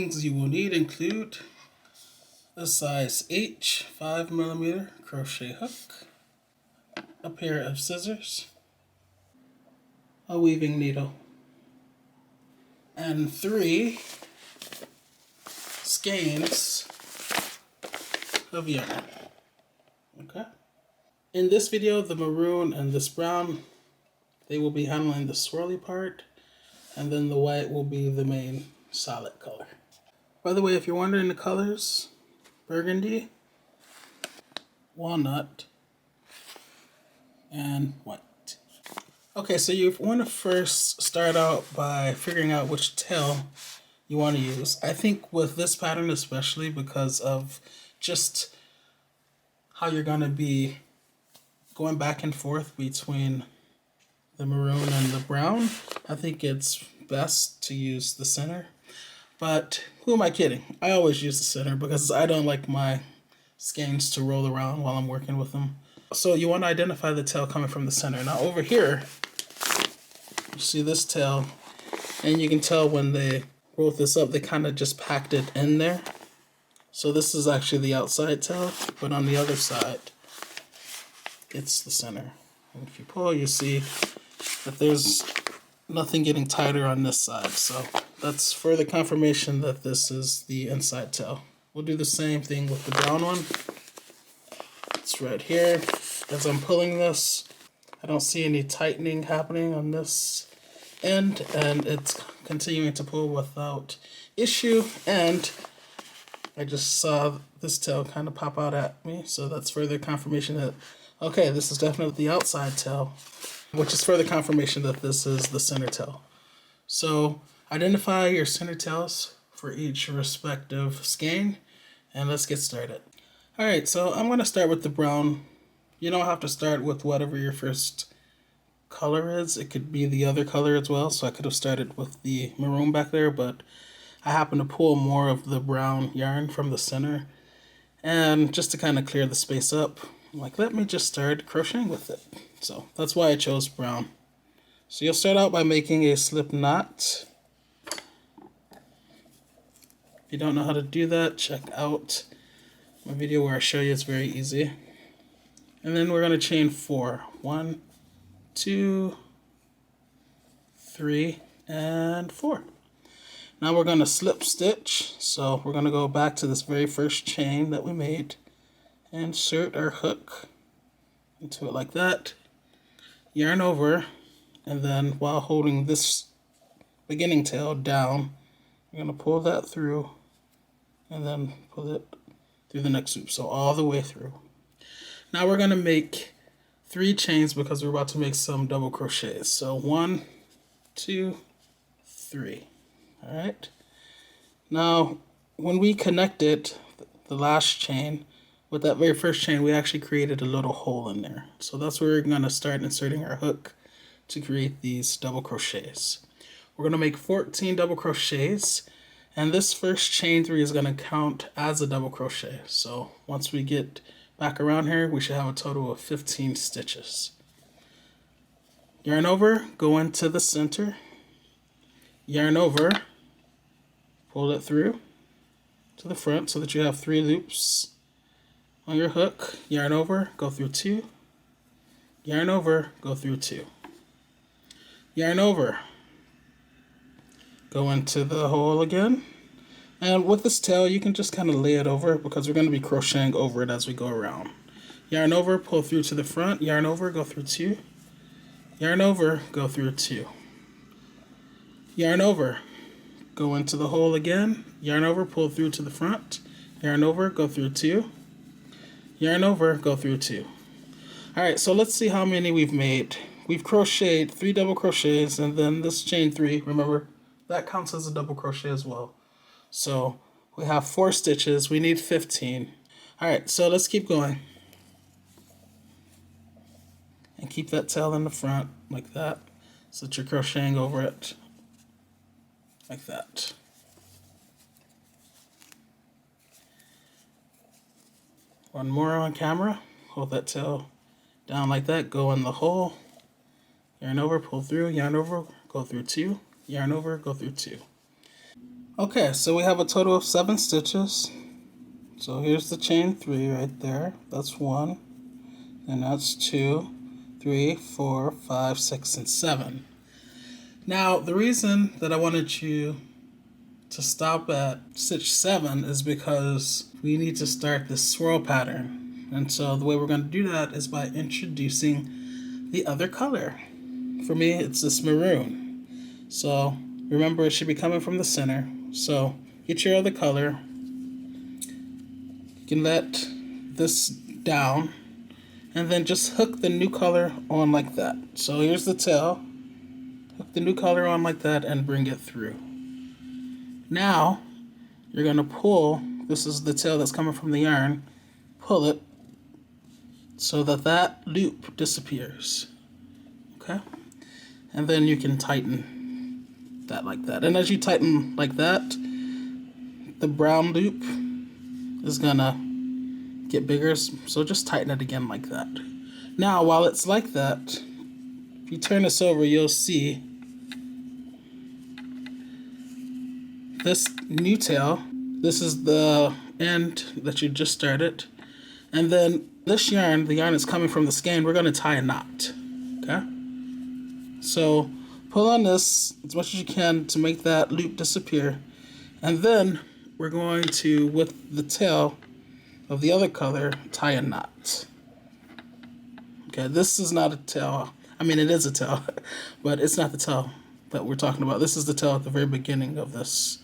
things you will need include a size H 5mm crochet hook, a pair of scissors, a weaving needle, and 3 skeins of yarn. Okay. In this video, the maroon and this brown, they will be handling the swirly part, and then the white will be the main solid color. By the way, if you're wondering the colors, burgundy, walnut, and white. Okay, so you want to first start out by figuring out which tail you want to use. I think with this pattern especially, because of just how you're going to be going back and forth between the maroon and the brown, I think it's best to use the center. But who am I kidding? I always use the center because I don't like my skeins to roll around while I'm working with them. So you want to identify the tail coming from the center. Now over here, you see this tail, and you can tell when they wrote this up, they kind of just packed it in there. So this is actually the outside tail, but on the other side, it's the center. And if you pull, you see that there's nothing getting tighter on this side. So that's further confirmation that this is the inside tail. We'll do the same thing with the brown one. It's right here. As I'm pulling this, I don't see any tightening happening on this end, and it's continuing to pull without issue. And I just saw this tail kind of pop out at me, so that's further confirmation that, okay, this is definitely the outside tail, which is further confirmation that this is the center tail. So identify your center tails for each respective skein, and let's get started. Alright, so I'm going to start with the brown. You don't have to start with whatever your first color is. It could be the other color as well, so I could have started with the maroon back there, but I happen to pull more of the brown yarn from the center, and just to kind of clear the space up, I'm like, let me just start crocheting with it. So that's why I chose brown. So you'll start out by making a slip knot. If you don't know how to do that, check out my video where I show you. It's very easy. And then we're going to chain 4. 1, 2, 3, and 4. Now we're going to slip stitch. So we're going to go back to this very first chain that we made. Insert our hook into it like that. Yarn over, and then while holding this beginning tail down, you're going to pull that through and then pull it through the next loop, so all the way through. Now we're going to make 3 chains because we're about to make some double crochets. So 1, 2, 3. Alright. Now when we connected the last chain with that very first chain, we actually created a little hole in there. So that's where we're going to start inserting our hook to create these double crochets. We're going to make 14 double crochets, and this first chain 3 is going to count as a double crochet. So once we get back around here, we should have a total of 15 stitches. Yarn over, go into the center, yarn over, pull it through to the front so that you have 3 loops on your hook. Yarn over, go through 2, yarn over, go through 2, yarn over, go into the hole again. And with this tail, you can just kind of lay it over because we're going to be crocheting over it as we go around. Yarn over, pull through to the front, yarn over, go through 2, yarn over, go through 2, yarn over, go into the hole again, yarn over, pull through to the front, yarn over, go through 2, yarn over, go through 2. Alright, so let's see how many we've made. We've crocheted 3 double crochets, and then this chain 3, remember, that counts as a double crochet as well. So we have 4 stitches, we need 15. Alright, so let's keep going. And keep that tail in the front like that, so that you're crocheting over it like that. One more on camera. Hold that tail down like that, go in the hole, yarn over, pull through, yarn over, go through 2, yarn over, go through 2. Okay, so we have a total of 7 stitches. So here's the chain 3 right there. That's 1. And that's 2, 3, 4, 5, 6, and 7. Now, the reason that I wanted you to stop at stitch 7 is because we need to start this swirl pattern. And so the way we're going to do that is by introducing the other color. For me, it's this maroon. So remember, it should be coming from the center. So get your other color. You can let this down and then just hook the new color on like that. So here's the tail. Hook the new color on like that and bring it through. Now you're going to pull, this is the tail that's coming from the yarn, pull it so that that loop disappears. Okay? And then you can tighten that like that. And as you tighten like that, the brown loop is gonna get bigger, so just tighten it again like that. Now, while it's like that, if you turn this over, you'll see this new tail. This is the end that you just started. And then this yarn, the yarn is coming from the skein, we're gonna tie a knot, okay? So pull on this as much as you can to make that loop disappear. And then we're going to, with the tail of the other color, tie a knot. Okay, this is not a tail. I mean, it is a tail, but it's not the tail that we're talking about. This is the tail at the very beginning of this.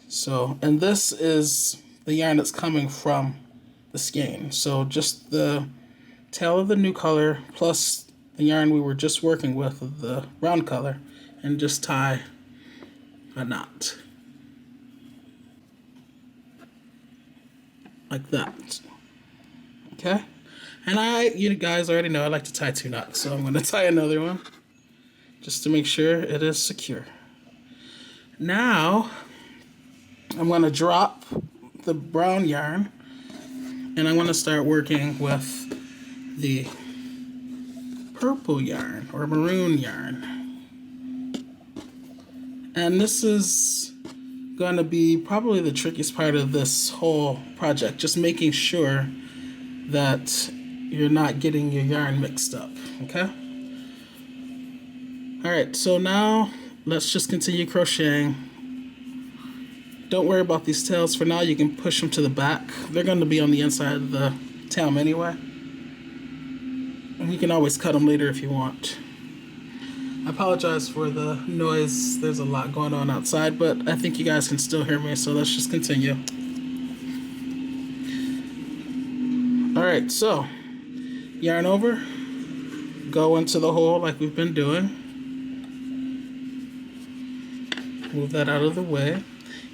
So, and this is the yarn that's coming from the skein. So just the tail of the new color plus the yarn we were just working with of the brown color, and just tie a knot. Like that. Okay? And you guys already know I like to tie 2 knots, so I'm going to tie another one just to make sure it is secure. Now, I'm going to drop the brown yarn and I'm going to start working with the purple yarn or maroon yarn. And this is going to be probably the trickiest part of this whole project, just making sure that you're not getting your yarn mixed up, okay? Alright, so now let's just continue crocheting. Don't worry about these tails for now. You can push them to the back. They're going to be on the inside of the tam anyway. And you can always cut them later if you want. I apologize for the noise. There's a lot going on outside, but I think you guys can still hear me, so let's just continue. Alright, so yarn over, go into the hole like we've been doing. Move that out of the way.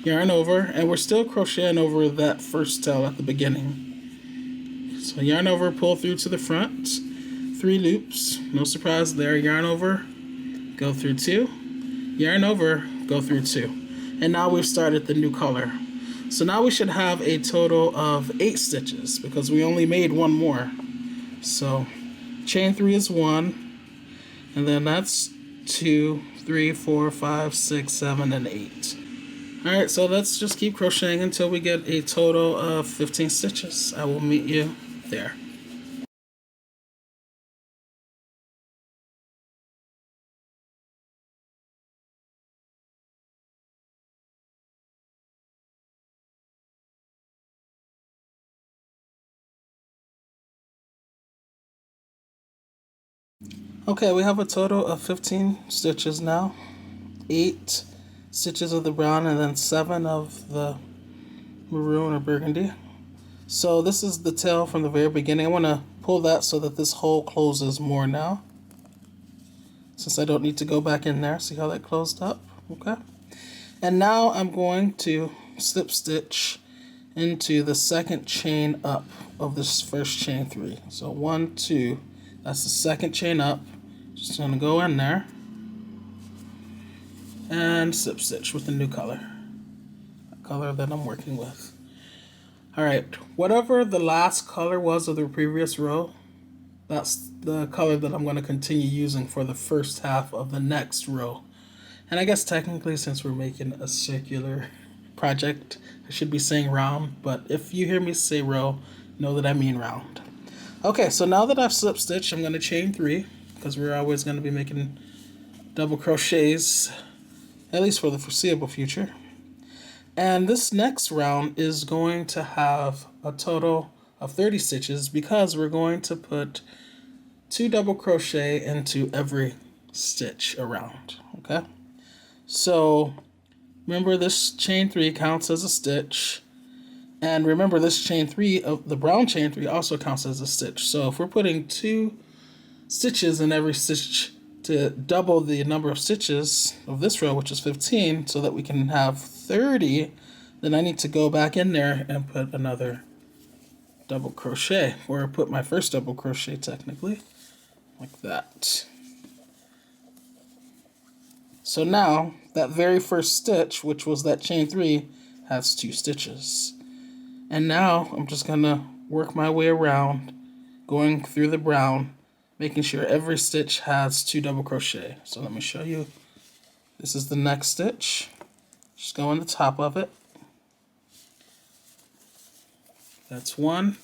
Yarn over, and we're still crocheting over that first tail at the beginning. So yarn over, pull through to the front. 3 loops, no surprise there. Yarn over, go through 2. Yarn over, go through 2. And now we've started the new color. So now we should have a total of 8 stitches because we only made 1 more. So chain 3 is 1, and then that's 2, 3, 4, 5, 6, 7, and 8. Alright, so let's just keep crocheting until we get a total of 15 stitches. I will meet you there. Okay, we have a total of 15 stitches now. 8 stitches of the brown and then 7 of the maroon or burgundy. So this is the tail from the very beginning. I want to pull that so that this hole closes more now, since I don't need to go back in there. See how that closed up? Okay. And now I'm going to slip stitch into the second chain up of this first chain 3. So 1, 2, that's the second chain up. Just going to go in there and slip stitch with the new color, the color that I'm working with. Alright, whatever the last color was of the previous row, that's the color that I'm going to continue using for the first half of the next row. And I guess technically, since we're making a circular project, I should be saying round, but if you hear me say row, know that I mean round. Okay, so now that I've slip stitched, I'm going to chain 3, because we're always going to be making double crochets, at least for the foreseeable future. And this next round is going to have a total of 30 stitches because we're going to put 2 double crochet into every stitch around, okay? So remember, this chain 3 counts as a stitch, and remember this chain 3 of the brown chain 3 also counts as a stitch. So if we're putting 2 stitches in every stitch to double the number of stitches of this row, which is 15, so that we can have 30, then I need to go back in there and put another double crochet, or put my first double crochet technically, like that. So now that very first stitch, which was that chain 3, has 2 stitches. And now I'm just gonna work my way around, going through the brown, making sure every stitch has 2 double crochet. So let me show you. This is the next stitch. Just go on the top of it. That's 1.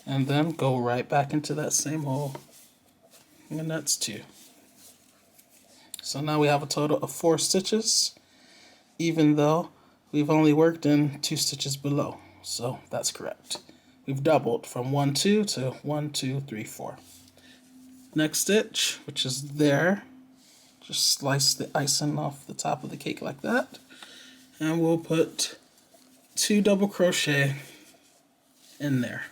And then go right back into that same hole. And that's 2. So now we have a total of 4 stitches, even though we've only worked in 2 stitches below. So that's correct. We've doubled from 1, 2 to 1, 2, 3, 4. Next stitch, which is there, just slice the icing off the top of the cake like that. And we'll put 2 double crochet in there.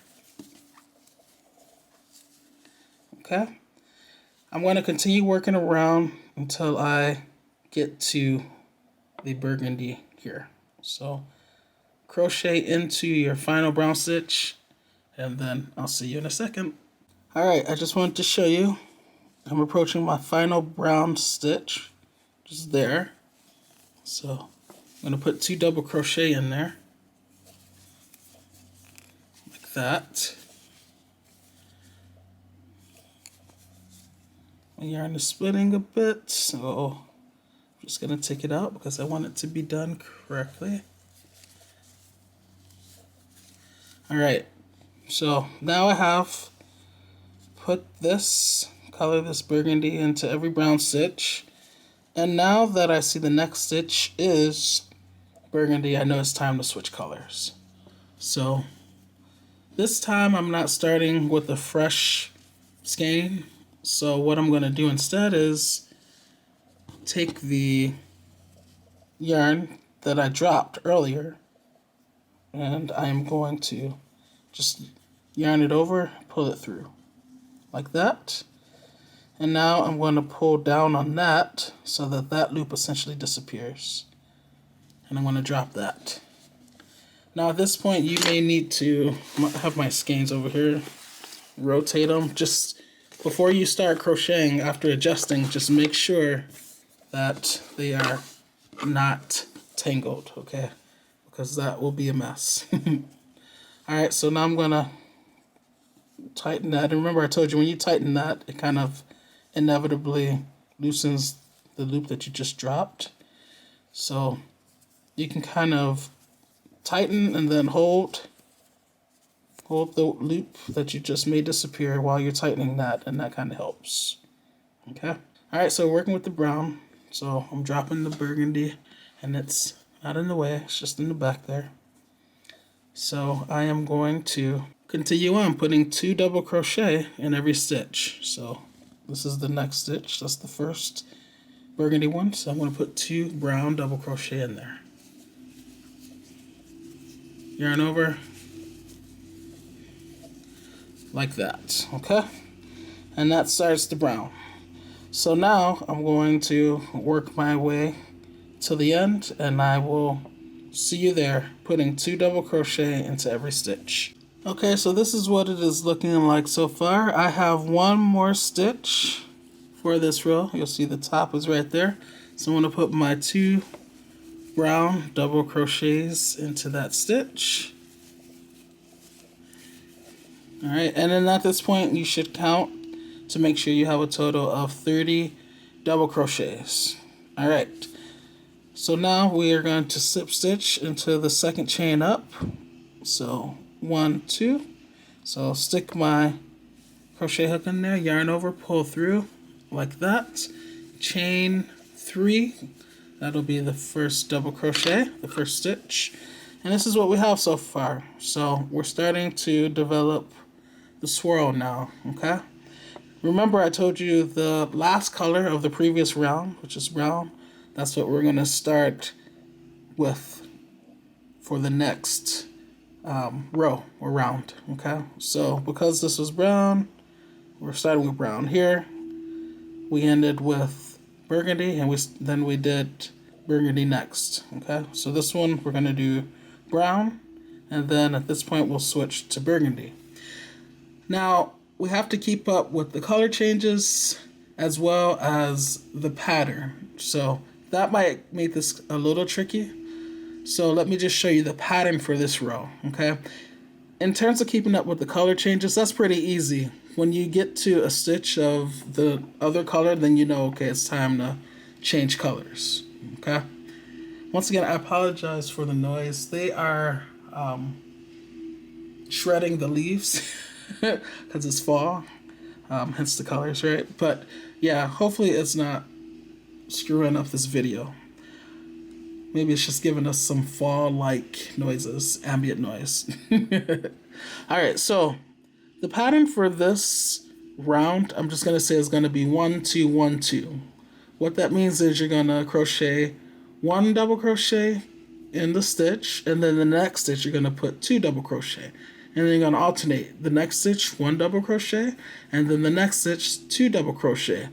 Okay. I'm going to continue working around until I get to the burgundy here. So crochet into your final brown stitch, and then I'll see you in a second. Alright, I just wanted to show you, I'm approaching my final brown stitch, just there. So I'm going to put 2 double crochet in there, like that. My yarn is splitting a bit, so I'm just going to take it out because I want it to be done correctly. Alright, so now I have put this color, this burgundy, into every brown stitch. And now that I see the next stitch is burgundy, I know it's time to switch colors. So this time I'm not starting with a fresh skein. So what I'm going to do instead is take the yarn that I dropped earlier, and I'm going to just yarn it over, pull it through like that. And now I'm going to pull down on that so that that loop essentially disappears. And I'm going to drop that. Now at this point you may need to have my skeins over here, rotate them. Just before you start crocheting, after adjusting, just make sure that they are not tangled, okay? Because that will be a mess. Alright, so now I'm going to tighten that. And remember I told you when you tighten that, it kind of inevitably loosens the loop that you just dropped. So you can kind of tighten and then hold the loop that you just made disappear while you're tightening that, and that kind of helps. Okay. Alright, so working with the brown. So I'm dropping the burgundy, and it's not in the way, it's just in the back there. So I am going to continue on putting 2 double crochet in every stitch. So this is the next stitch, that's the first burgundy one. So I'm going to put 2 brown double crochet in there. Yarn over, like that, okay? And that starts the brown. So now I'm going to work my way to the end, and I will see you there, putting 2 double crochet into every stitch. Okay, so this is what it is looking like so far. I have 1 more stitch for this row. You'll see the top is right there. So I'm going to put my 2 brown double crochets into that stitch. Alright, and then at this point you should count to make sure you have a total of 30 double crochets. All right, so now we are going to slip stitch into the second chain up. So 1, 2. So I'll stick my crochet hook in there, yarn over, pull through like that. Chain 3. That'll be the first double crochet, the first stitch. And this is what we have so far. So we're starting to develop the swirl now, okay? Remember I told you the last color of the previous round, which is brown, that's what we're gonna start with for the next row or round, okay? So because this was brown, we're starting with brown here. We ended with burgundy, and then we did burgundy next, okay? So this one we're gonna do brown, and then at this point we'll switch to burgundy. Now we have to keep up with the color changes as well as the pattern, so that might make this a little tricky. So let me just show you the pattern for this row, okay? In terms of keeping up with the color changes, that's pretty easy. When you get to a stitch of the other color, then you know, okay, it's time to change colors, okay? Once again, I apologize for the noise. They are shredding the leaves because it's fall, hence the colors, right? But yeah, hopefully it's not screwing up this video. Maybe it's just giving us some fall-like noises, ambient noise. All right, so the pattern for this round, I'm just gonna say is gonna be 1, 2, 1, 2. What that means is you're gonna crochet 1 double crochet in the stitch, and then the next stitch you're gonna put 2 double crochet, and then you're gonna alternate the next stitch 1 double crochet, and then the next stitch 2 double crochet.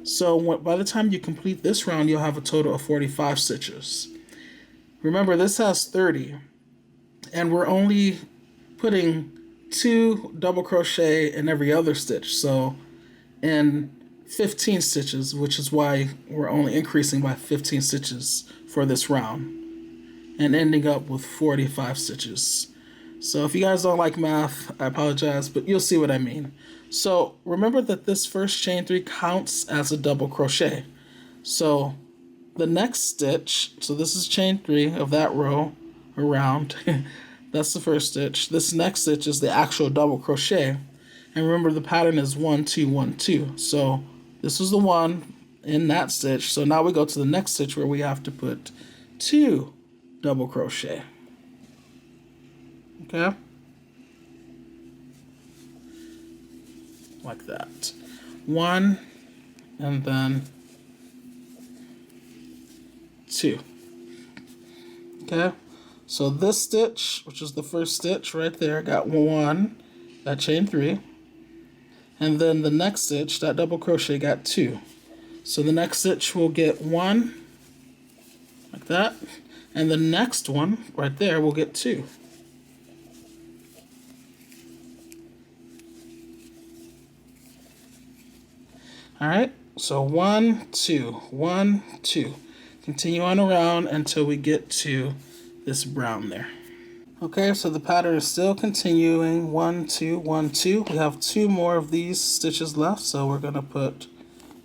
So by the time you complete this round, you'll have a total of 45 stitches. Remember, this has 30, and we're only putting 2 double crochet in every other stitch, so in 15 stitches, which is why we're only increasing by 15 stitches for this round and ending up with 45 stitches. So if you guys don't like math, I apologize, but you'll see what I mean. So remember that this first chain 3 counts as a double crochet. So the next stitch, so this is chain 3 of that row around. That's the first stitch. This next stitch is the actual double crochet. And remember the pattern is 1, 2, 1, 2. So this was the one in that stitch. So now we go to the next stitch where we have to put 2 double crochet. Okay? Like that. 1 and then 2. Okay? So this stitch, which is the first stitch right there, got 1, that chain 3. And then the next stitch, that double crochet, got 2. So the next stitch will get 1, like that. And the next one, right there, will get 2. Alright, so 1, 2, 1, 2. Continue on around until we get to this brown there. Okay, so the pattern is still continuing. 1, 2, 1, 2. We have 2 more of these stitches left, so we're going to put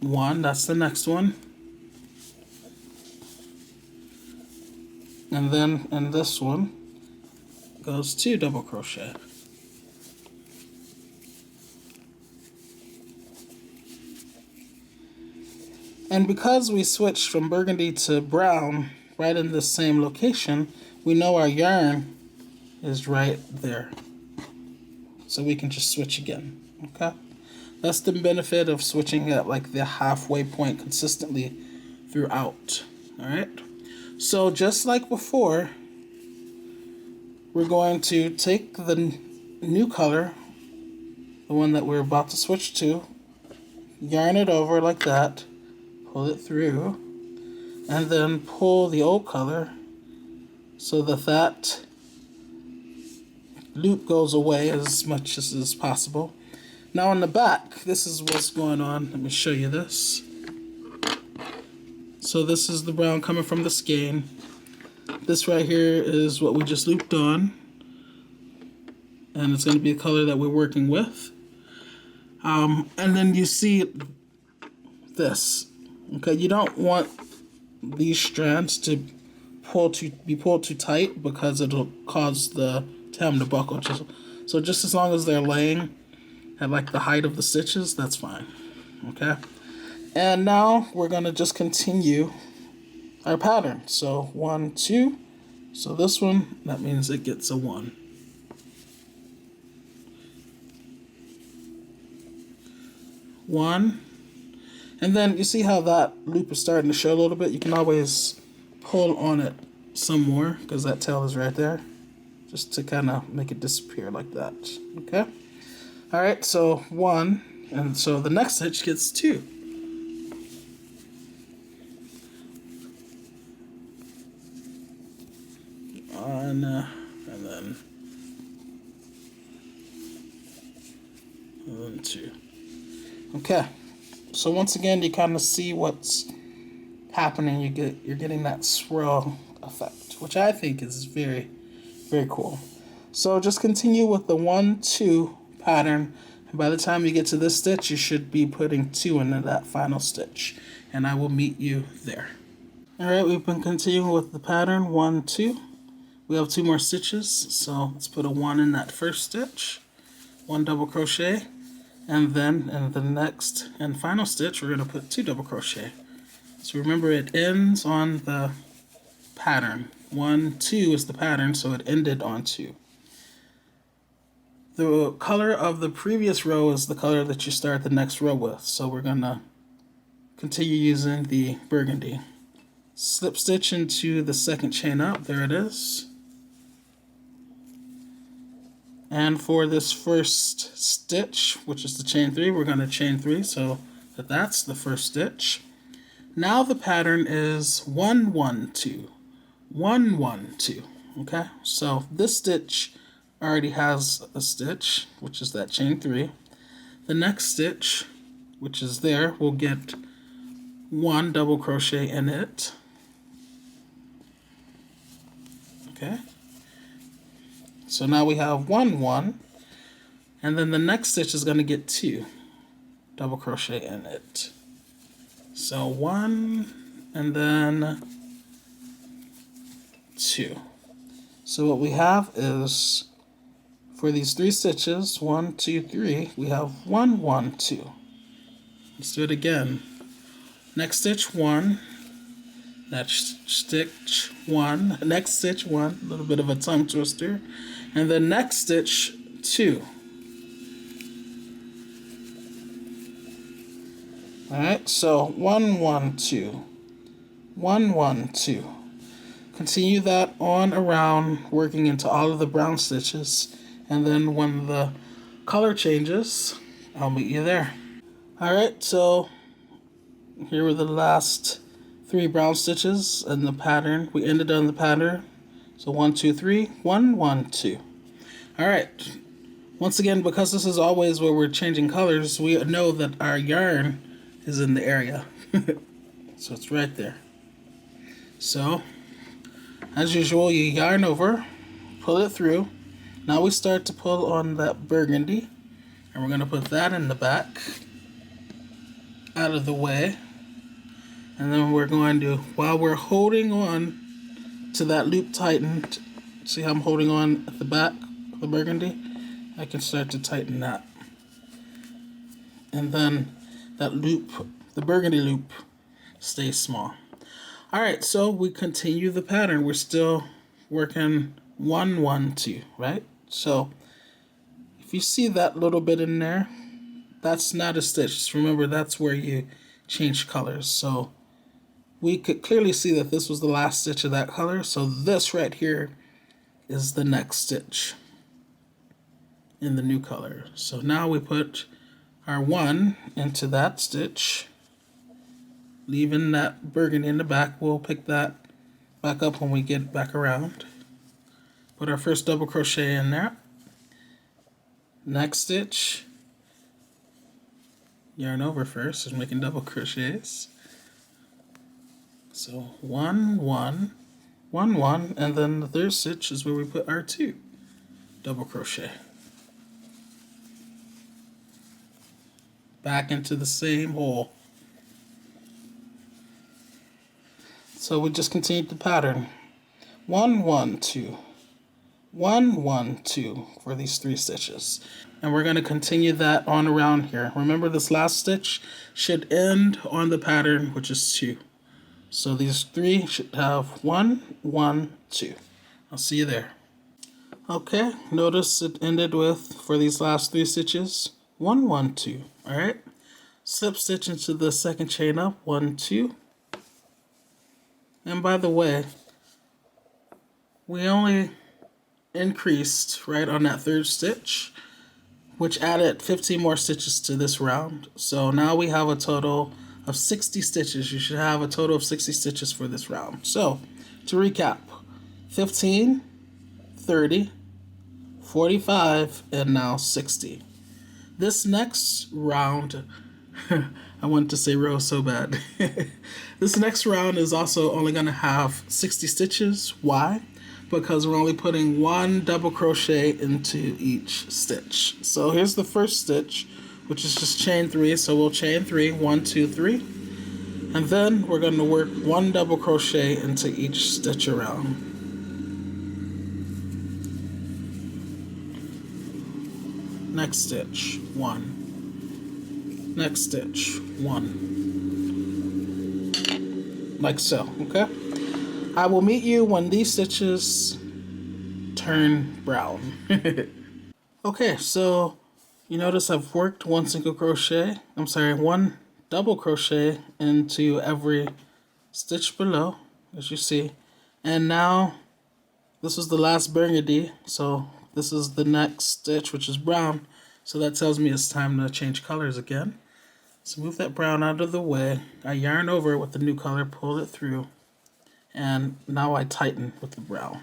1. That's the next one. And then in this one goes 2 double crochet. And because we switched from burgundy to brown right in the same location, we know our yarn is right there. So we can just switch again, okay? That's the benefit of switching at like the halfway point consistently throughout, all right? So just like before, we're going to take the new color, the one that we're about to switch to, yarn it over like that, pull it through, and then pull the old color so that that loop goes away as much as is possible. Now on the back, this is what's going on. Let me show you this. So this is the brown coming from the skein. This right here is what we just looped on, and it's going to be the color that we're working with. And then you see this. Okay, you don't want these strands to be pulled too tight, because it'll cause the tam to buckle. So just as long as they're laying at like the height of the stitches, that's fine. Okay. And now we're gonna just continue our pattern. So 1, 2. So this one, that means it gets a 1. 1. And then you see how that loop is starting to show a little bit? You can always pull on it some more, because that tail is right there, just to kind of make it disappear like that. Okay? Alright, so 1, and so the next stitch gets 2. And then 2. Okay, so once again, you kind of see what's happening. You're getting that swirl effect, which I think is very, very cool. So just continue with the 1, 2 pattern, and by the time you get to this stitch, you should be putting 2 into that final stitch, and I will meet you there. Alright, we've been continuing with the pattern 1, 2. We have 2 more stitches, so let's put a 1 in that first stitch, 1 double crochet, and then in the next and final stitch, we're going to put 2 double crochet. So remember, it ends on the pattern. 1, 2 is the pattern, so it ended on 2. The color of the previous row is the color that you start the next row with, so we're going to continue using the burgundy. Slip stitch into the second chain up, there it is. And for this first stitch, which is the chain 3, we're going to chain 3, so that's the first stitch. Now the pattern is 1, 1, 2, 1, 1, 2. Okay, so this stitch already has a stitch, which is that chain 3. The next stitch, which is there, will get 1 double crochet in it. Okay. So now we have 1, 1, and then the next stitch is going to get 2 double crochet in it. So 1 and then 2. So what we have is, for these 3 stitches, 1, 2, 3, we have 1, 1, 2. Let's do it again. Next stitch 1, next stitch 1, next stitch 1, a little bit of a tongue twister, and then next stitch 2. Alright, so 1, 1, 2, 1, 1, 2. Continue that on around, working into all of the brown stitches, and then when the color changes, I'll meet you there. Alright, so here were the last 3 brown stitches in the pattern. We ended on the pattern. So 1, 2, 3, 1, 1, 2. Alright, once again, because this is always where we're changing colors, we know that our yarn is in the area. So it's right there. So, as usual, you yarn over, pull it through. Now we start to pull on that burgundy, and we're going to put that in the back, out of the way. And then we're going to, while we're holding on to that loop tightened, see how I'm holding on at the back of the burgundy? I can start to tighten that. And then that loop, the burgundy loop, stays small. Alright, so we continue the pattern. We're still working 1, 1, 2, right? So if you see that little bit in there, that's not a stitch. Just remember, that's where you change colors. So we could clearly see that this was the last stitch of that color. So this right here is the next stitch in the new color. So now we put our 1 into that stitch, leaving that burgundy in the back. We'll pick that back up when we get back around. Put our first double crochet in there. Next stitch, yarn over first, is making double crochets. So 1, 1, 1, 1, and then the third stitch is where we put our 2 double crochet. Back into the same hole. So we just continued the pattern. 1, 1, 2, 1, 1, 2 for these 3 stitches. And we're going to continue that on around here. Remember, this last stitch should end on the pattern, which is 2. So these 3 should have 1, 1, 2. I'll see you there. Okay, notice it ended with, for these last 3 stitches, 1, 1, 2. Alright, slip stitch into the second chain up, 1, 2. And by the way, we only increased right on that 3rd stitch, which added 15 more stitches to this round. So now we have a total of 60 stitches. You should have a total of 60 stitches for this round. So to recap, 15, 30, 45, and now 60. This next round, I wanted to say row so bad. This next round is also only going to have 60 stitches. Why? Because we're only putting 1 double crochet into each stitch. So here's the first stitch, which is just chain 3. So we'll chain 3, 1, 2, 3. And then we're going to work 1 double crochet into each stitch around. Next stitch, 1. Next stitch, 1. Like so, okay? I will meet you when these stitches turn brown. Okay, so you notice I've worked 1 single crochet, 1 double crochet into every stitch below, as you see. And now this is the last burgundy, so this is the next stitch, which is brown. So that tells me it's time to change colors again. So move that brown out of the way. I yarn over it with the new color, pull it through, and now I tighten with the brown.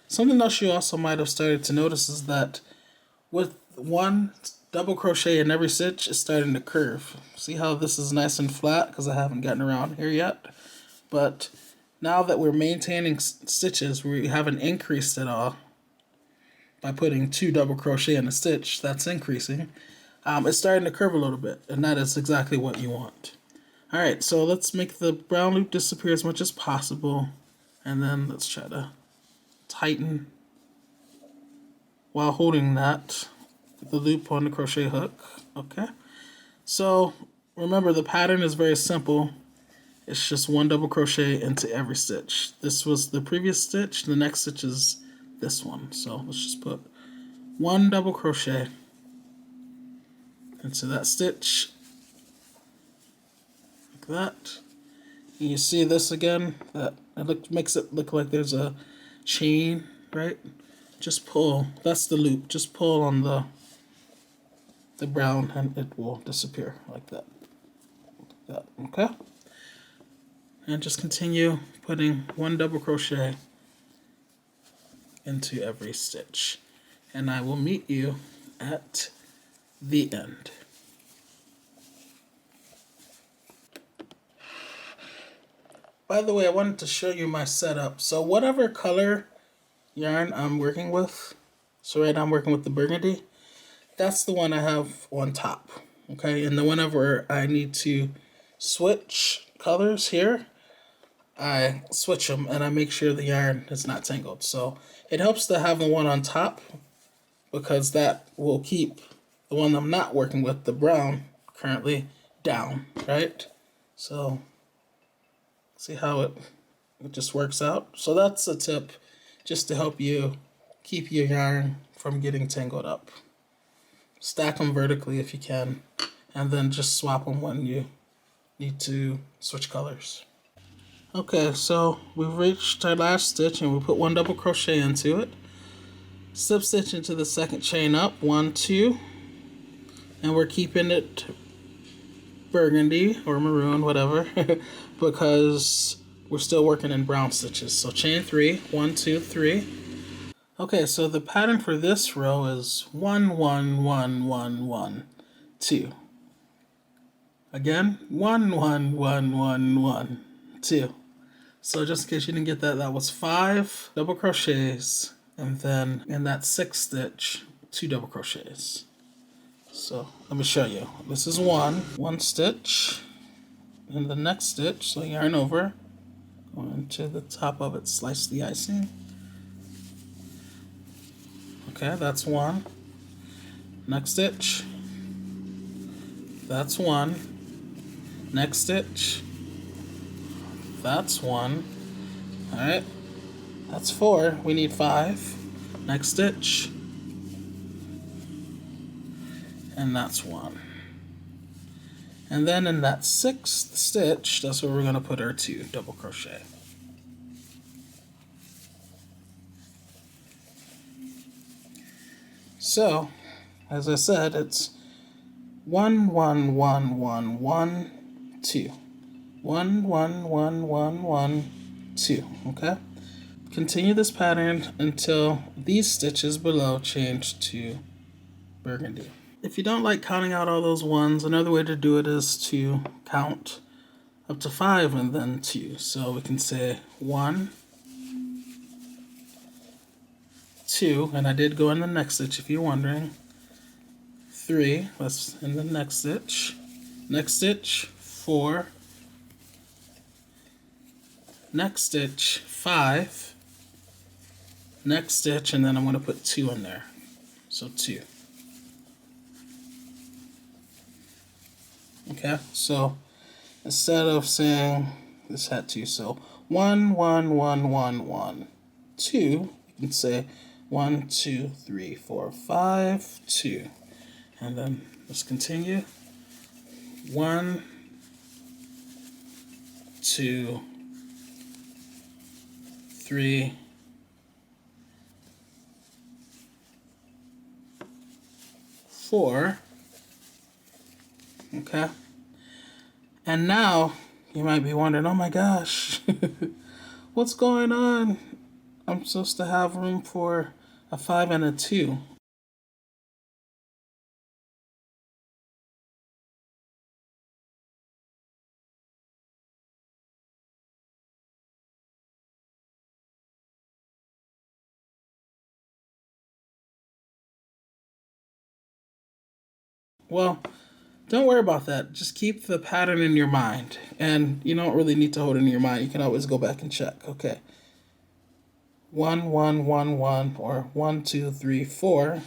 Something else you also might have started to notice is that with 1 double crochet in every stitch, it's starting to curve. See how this is nice and flat because I haven't gotten around here yet? But now that we're maintaining stitches, we haven't increased at all. By putting 2 double crochet in a stitch, that's increasing. It's starting to curve a little bit, and that is exactly what you want. Alright, so let's make the brown loop disappear as much as possible, and then let's try to tighten while holding that, the loop on the crochet hook. Okay, so remember the pattern is very simple. It's just 1 double crochet into every stitch. This was the previous stitch, the next stitch is this one. So let's just put 1 double crochet into that stitch, like that. And you see this again, that it makes it look like there's a chain, right? Just pull, that's the loop, just pull on the brown and it will disappear like that. Okay? And just continue putting 1 double crochet into every stitch. And I will meet you at the end. By the way, I wanted to show you my setup. So whatever color yarn I'm working with, so right now I'm working with the burgundy, that's the one I have on top. Okay, and then whenever I need to switch colors here, I switch them and I make sure the yarn is not tangled. So it helps to have the one on top because that will keep the one I'm not working with, the brown, currently down, right? So see how it just works out? So that's a tip just to help you keep your yarn from getting tangled up. Stack them vertically if you can, and then just swap them when you need to switch colors. Okay, so we've reached our last stitch and we put 1 double crochet into it. Slip stitch into the second chain up, 1, 2, and we're keeping it burgundy or maroon, whatever, because we're still working in brown stitches. So chain 3, 1, 2, 3. Okay, so the pattern for this row is 1, 1, 1, 1, 1, 2. Again, 1, 1, 1, 1, 1, 2. So just in case you didn't get that, that was 5 double crochets, and then in that 6th stitch, 2 double crochets. So let me show you. This is one stitch, in the next stitch, so yarn over, Going to the top of it, slice the icing. Okay, that's one. Next stitch. That's one. Next stitch. That's one. Alright, that's four. We need five. Next stitch. And that's one. And then in that sixth stitch, that's where we're going to put our 2 double crochet. So, as I said, it's 1 1 1 1 1 2. 1 1 1 1 1 2. Okay? Continue this pattern until these stitches below change to burgundy. If you don't like counting out all those ones, another way to do it is to count up to 5 and then 2. So we can say 1, 2, and I did go in the next stitch if you're wondering. 3, that's in the next stitch. Next stitch, 4. Next stitch, 5. Next stitch, and then I'm going to put 2 in there. So 2. Okay, so instead of saying this had 2, so 1 1 1 1 1 2, you can say 1 2 3 4 5 2, and then let's continue. 1 2 3 4. Okay. And now you might be wondering, oh my gosh, what's going on? I'm supposed to have room for a 5 and a 2. Well, don't worry about that. Just keep the pattern in your mind. And you don't really need to hold it in your mind. You can always go back and check. Okay. 1 1 1 1 or 1 2 3 4.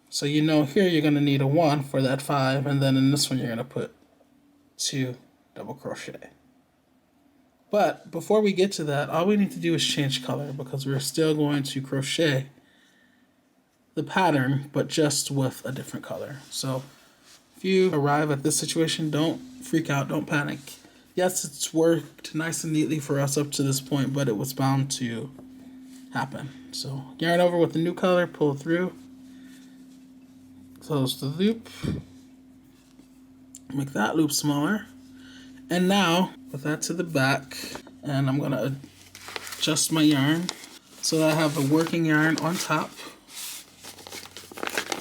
So you know here you're going to need a 1 for that 5, and then in this one you're going to put 2 double crochet. But before we get to that, all we need to do is change color, because we're still going to crochet the pattern, but just with a different color. So if you arrive at this situation, don't freak out, don't panic. Yes, it's worked nice and neatly for us up to this point, but it was bound to happen. So yarn over with the new color, pull through, close the loop, make that loop smaller, and now put that to the back, and I'm going to adjust my yarn so that I have the working yarn on top,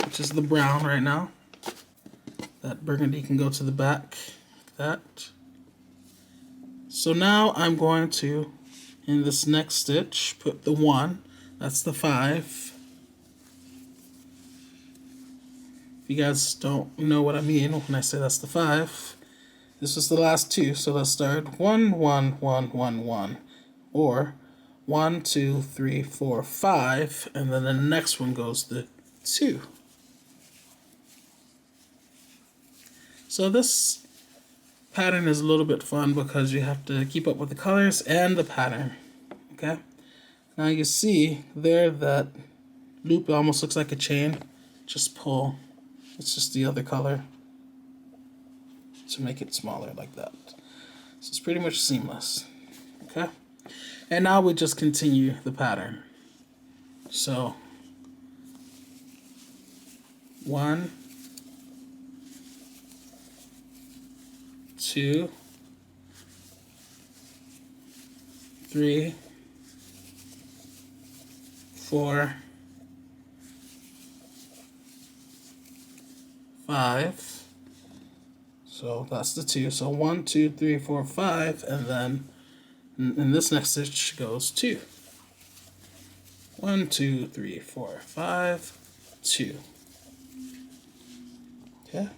which is the brown right now. That burgundy can go to the back, like that. So now I'm going to, in this next stitch, put the 1, that's the 5. If you guys don't know what I mean when I say that's the 5, this is the last 2, so let's start 1 1 1 1 1, or 1 2 3 4 5, and then the next one goes the 2. So this pattern is a little bit fun because you have to keep up with the colors and the pattern. Okay, now you see there that loop almost looks like a chain. Just pull, it's just the other color to make it smaller like that. So it's pretty much seamless. Okay, and now we just continue the pattern. So 1 2 3 4 5. So that's the 2. So 1 2 3 4 5, and then in this next stitch goes 2. 1 2 3 4 5 2. Okay.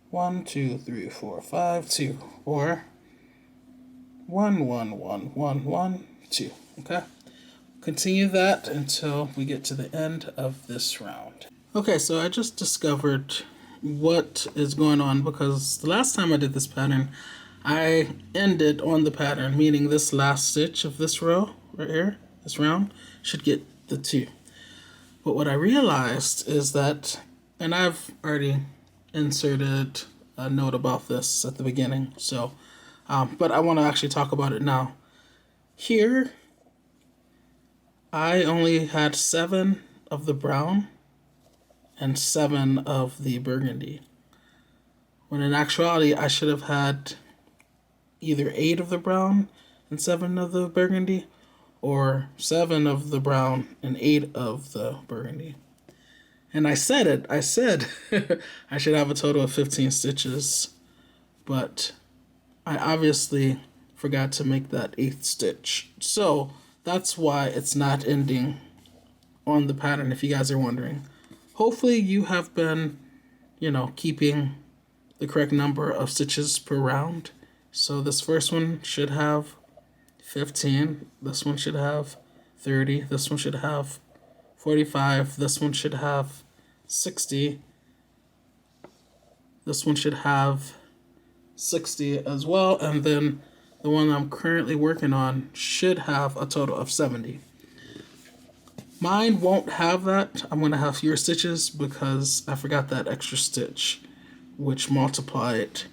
1 2 3 4 5 2, or 1, 1, 1, 1, 1, 2. Okay. Continue that until we get to the end of this round. Okay, so I just discovered what is going on because the last time I did this pattern, I ended on the pattern, meaning this last stitch of this row right here, this round, should get the 2. But what I realized is that, and I've already inserted a note about this at the beginning, so, but I want to actually talk about it now. Here, I only had 7 of the brown and 7 of the burgundy, when in actuality I should have had either 8 of the brown and 7 of the burgundy, or 7 of the brown and 8 of the burgundy. And I said it, I said I should have a total of 15 stitches, but I obviously forgot to make that 8th stitch. So that's why it's not ending on the pattern, if you guys are wondering. Hopefully you have been, keeping the correct number of stitches per round. So this first one should have 15, this one should have 30, this one should have 45, this one should have 60, this one should have 60 as well, and then the one I'm currently working on should have a total of 70. Mine won't have that. I'm going to have fewer stitches because I forgot that extra stitch, which multiplied,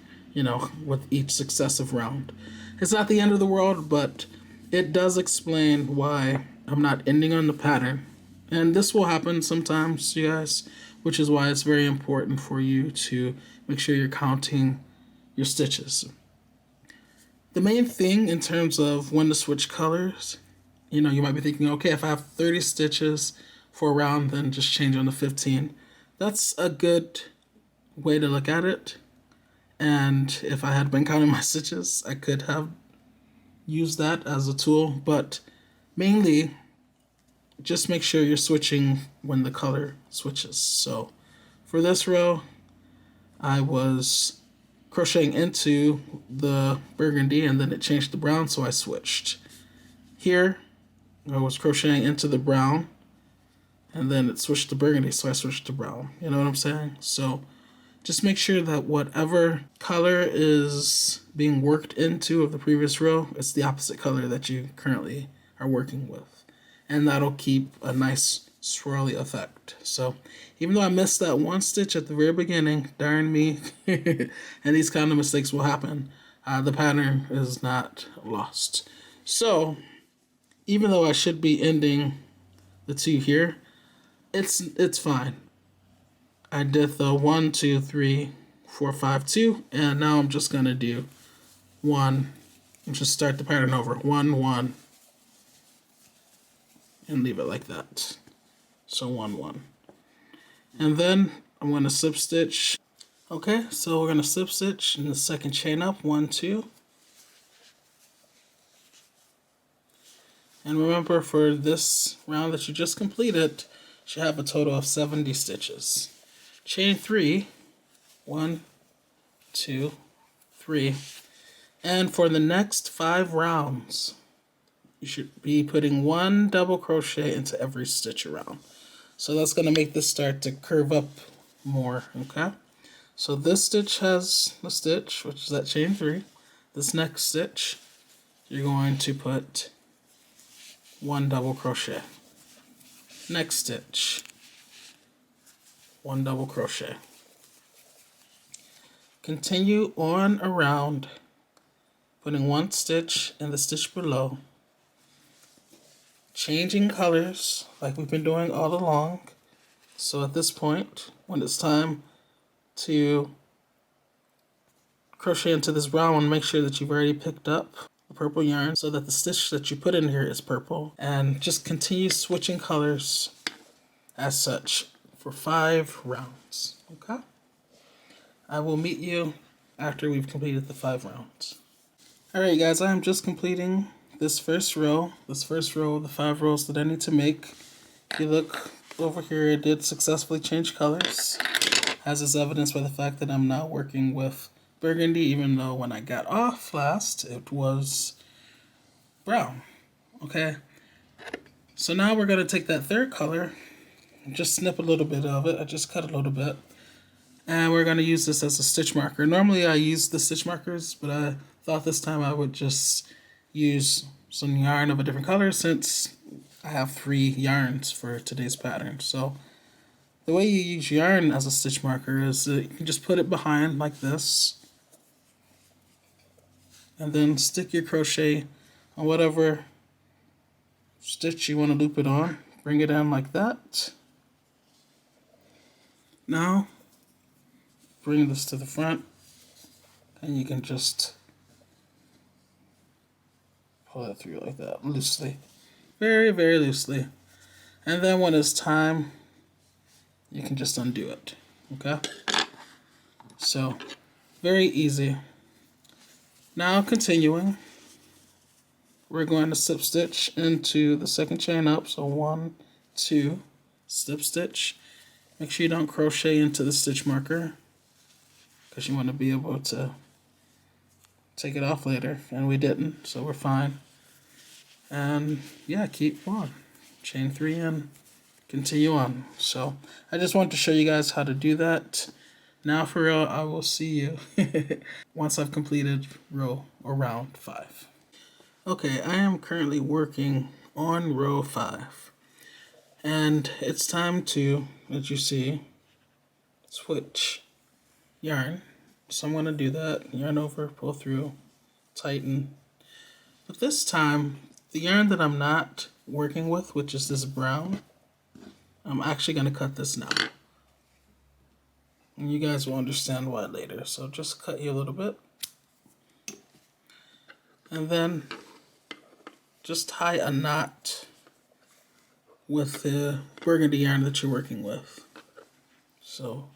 with each successive round. It's not the end of the world, but it does explain why I'm not ending on the pattern. And this will happen sometimes, you guys, which is why it's very important for you to make sure you're counting your stitches. The main thing in terms of when to switch colors, you might be thinking, okay, if I have 30 stitches for a round, then just change on to 15. That's a good way to look at it. And if I had been counting my stitches, I could have used that as a tool. But mainly, just make sure you're switching when the color switches. So for this row, I was crocheting into the burgundy and then it changed to brown, so I switched. Here, I was crocheting into the brown and then it switched to burgundy, so I switched to brown. You know what I'm saying? So just make sure that whatever color is being worked into of the previous row, it's the opposite color that you currently are working with. And that'll keep a nice swirly effect. So even though I missed that one stitch at the very beginning, darn me, and these kind of mistakes will happen, the pattern is not lost. So even though I should be ending the 2 here, it's fine. I did the 1, 2, 3, 4, 5, 2, and now I'm just gonna do 1 and just start the pattern over. 1, 1, and leave it like that. So 1, 1. And then I'm gonna slip stitch. Okay, so we're gonna slip stitch in the second chain up, 1, 2. And remember, for this round that you just completed, you should have a total of 70 stitches. Chain 3, 1, 2, 3. And for the next 5 rounds, you should be putting 1 double crochet into every stitch around. So that's going to make this start to curve up more, okay? So this stitch has the stitch, which is that chain 3. This next stitch, you're going to put 1 double crochet. Next stitch, 1 double crochet. Continue on around, putting 1 stitch in the stitch below, changing colors like we've been doing all along. So at this point, when it's time to crochet into this brown one, make sure that you've already picked up the purple yarn so that the stitch that you put in here is purple, and just continue switching colors as such for 5 rounds. Okay? I will meet you after we've completed the 5 rounds. Alright guys, I am just completing this first row of the 5 rows that I need to make. If you look over here, I did successfully change colors, as is evidenced by the fact that I'm now working with burgundy, even though when I got off last, it was brown. Okay, so now we're going to take that third color and just snip a little bit of it. I just cut a little bit. And we're going to use this as a stitch marker. Normally I use the stitch markers, but I thought this time I would just use some yarn of a different color since I have 3 yarns for today's pattern. So the way you use yarn as a stitch marker is that you can just put it behind like this, and then stick your crochet on whatever stitch you want to loop it on. Bring it in like that. Now bring this to the front, and you can just pull it through like that, loosely. Very, very loosely. And then when it's time, you can just undo it. Okay? So, very easy. Now continuing, we're going to slip stitch into the second chain up. So 1, 2, slip stitch. Make sure you don't crochet into the stitch marker, because you want to be able to take it off later, and we didn't, so we're fine. And yeah, keep on. Chain 3 in, continue on. So I just wanted to show you guys how to do that. Now for real, I will see you once I've completed row or round 5. Okay, I am currently working on row 5. And it's time to, as you see, switch yarn. So I'm going to do that. Yarn over, pull through, tighten. But this time, the yarn that I'm not working with, which is this brown, I'm actually going to cut this now. And you guys will understand why later. So just cut you a little bit. And then just tie a knot with the burgundy yarn that you're working with. So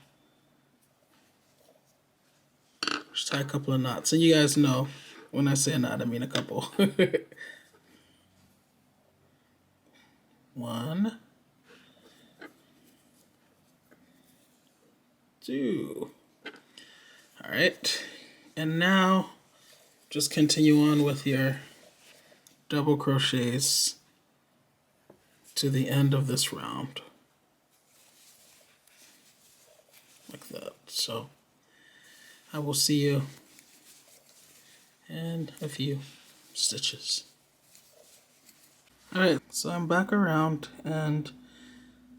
just tie a couple of knots. And you guys know when I say a knot, I mean a couple. 1, 2. All right. And now just continue on with your double crochets to the end of this round. Like that. So I will see you in a few stitches. Alright, so I'm back around and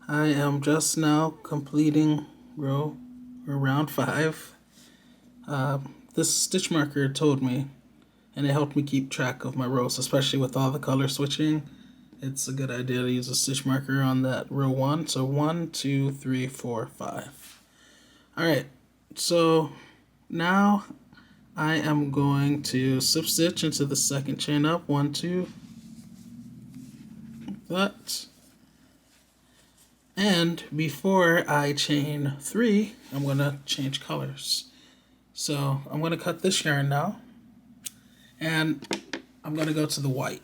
I am just now completing round 5. This stitch marker told me, and it helped me keep track of my rows, especially with all the color switching. It's a good idea to use a stitch marker on that row 1. So 1, 2, 3, 4, 5. Alright, so now I am going to slip stitch into the second chain up. 1, 2, like that. And before I chain 3, I'm going to change colors. So I'm going to cut this yarn now, and I'm going to go to the white.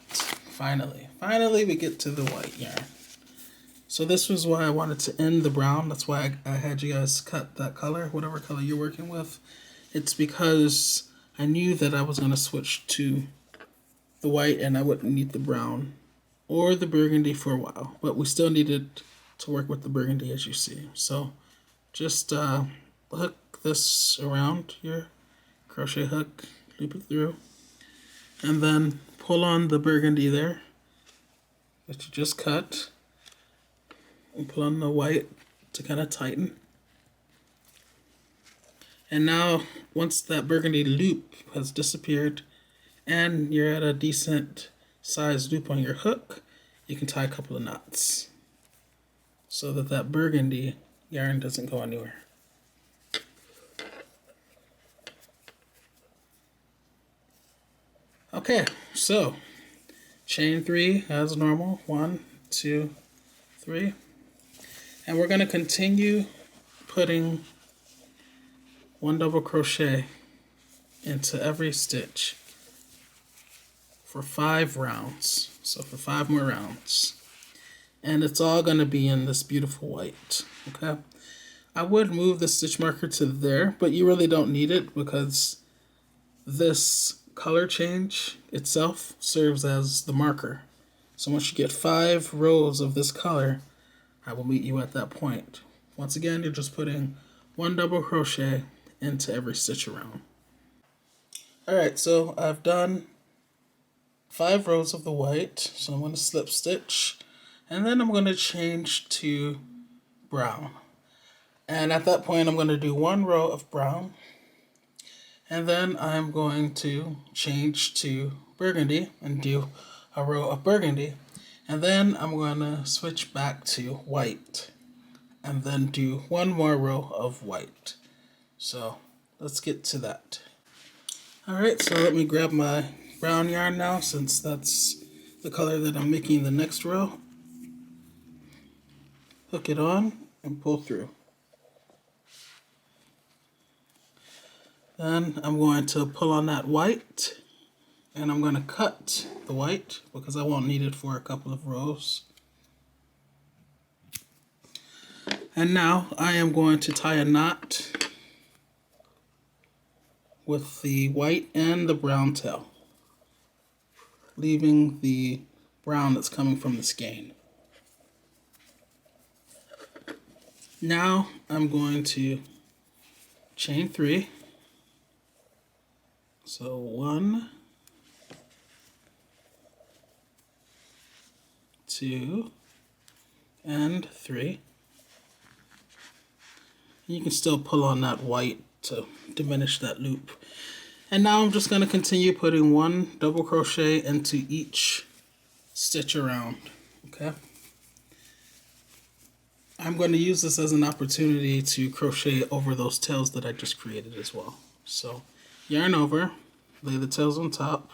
Finally we get to the white yarn. So this was why I wanted to end the brown. That's why I had you guys cut that color, whatever color you're working with. It's because I knew that I was going to switch to the white and I wouldn't need the brown or the burgundy for a while. But we still needed to work with the burgundy, as you see. So just hook this around your crochet hook, loop it through, and then pull on the burgundy there that you just cut, and pull on the white to kind of tighten. And now once that burgundy loop has disappeared and you're at a decent size loop on your hook, you can tie a couple of knots so that that burgundy yarn doesn't go anywhere. Okay, so chain 3 as normal. 1, 2, 3. And we're going to continue putting 1 double crochet into every stitch for 5 rounds. So for 5 more rounds. And it's all going to be in this beautiful white. Okay, I would move the stitch marker to there, but you really don't need it because this color change itself serves as the marker. So once you get 5 rows of this color, I will meet you at that point. Once again, you're just putting 1 double crochet into every stitch around. Alright, so I've done 5 rows of the white, so I'm going to slip stitch, and then I'm going to change to brown. And at that point, I'm going to do 1 row of brown, and then I'm going to change to burgundy and do a row of burgundy, and then I'm going to switch back to white and then do 1 more row of white. So let's get to that. Alright, so let me grab my brown yarn now, since that's the color that I'm making the next row. Hook it on and pull through. Then I'm going to pull on that white, and I'm going to cut the white because I won't need it for a couple of rows. And now I am going to tie a knot with the white and the brown tail, leaving the brown that's coming from the skein. Now I'm going to chain 3. So 1, 2, and 3. You can still pull on that white to diminish that loop. And now I'm just going to continue putting 1 double crochet into each stitch around. Okay. I'm going to use this as an opportunity to crochet over those tails that I just created as well. So yarn over, lay the tails on top,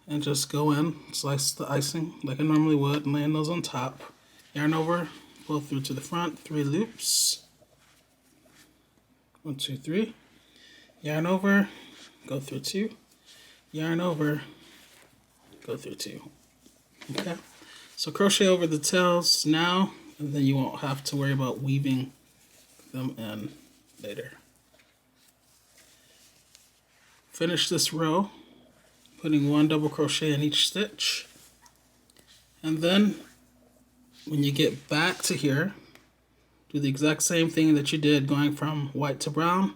and just go in, slice the icing like I normally would, laying those on top. Yarn over, pull through to the front, 3 loops. 1, 2, 3. Yarn over, go through 2. Yarn over, go through 2. Okay, so crochet over the tails now, and then you won't have to worry about weaving them in later. Finish this row, putting 1 double crochet in each stitch, and then when you get back to here, do the exact same thing that you did going from white to brown,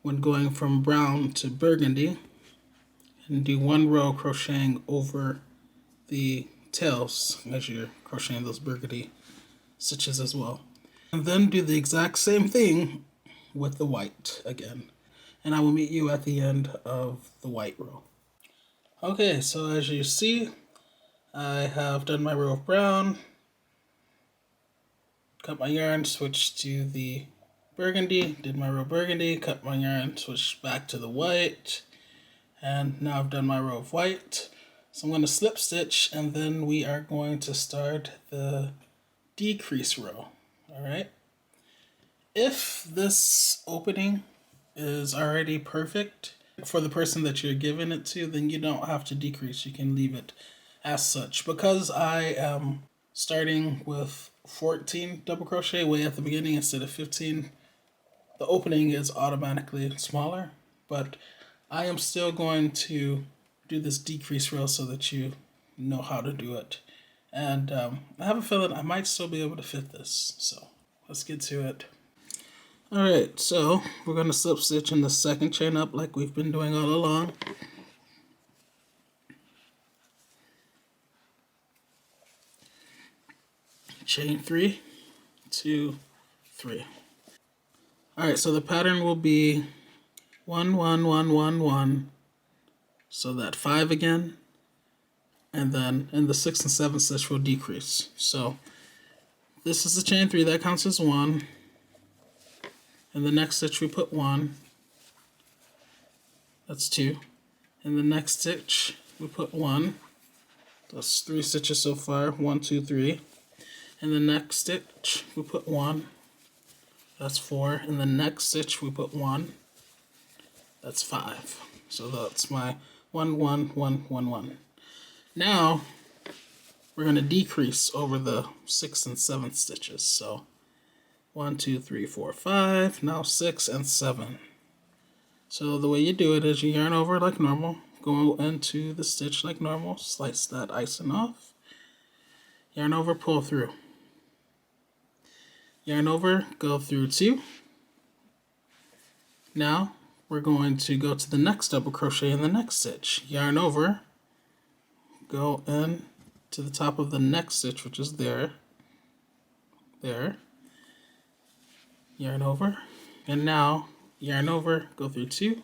when going from brown to burgundy, and do 1 row crocheting over the tails as you're crocheting those burgundy stitches as well. And then do the exact same thing with the white again. And I will meet you at the end of the white row. Okay, so as you see, I have done my row of brown, cut my yarn, switched to the burgundy, did my row of burgundy, cut my yarn, switched back to the white, and now I've done my row of white. So I'm going to slip stitch, and then we are going to start the decrease row. Alright? If this opening is already perfect for the person that you're giving it to, then you don't have to decrease. You can leave it as such. Because I am starting with 14 double crochet way at the beginning instead of 15, the opening is automatically smaller, but I am still going to do this decrease row so that you know how to do it. And I have a feeling I might still be able to fit this, so let's get to it. Alright, so we're going to slip stitch in the second chain up like we've been doing all along. Chain 3, 2, 3. Alright, so the pattern will be 1, 1, 1, 1, 1. So that 5 again. And then in the 6th and 7th stitch will decrease. So this is the chain 3, that counts as 1. In the next stitch we put 1. That's 2. In the next stitch we put 1. That's 3 stitches so far. 1, 2, 3. In the next stitch we put 1. That's 4. In the next stitch we put 1. That's 5. So that's my 1, 1, 1, 1, 1. Now we're going to decrease over the 6th and 7th stitches. So 1, 2, 3, 4, 5. Now 6 and 7. So the way you do it is you yarn over like normal, go into the stitch like normal, slice that icing off, yarn over, pull through. Yarn over, go through 2. Now we're going to go to the next double crochet in the next stitch. Yarn over, go in to the top of the next stitch, which is there, yarn over, and now yarn over, go through 2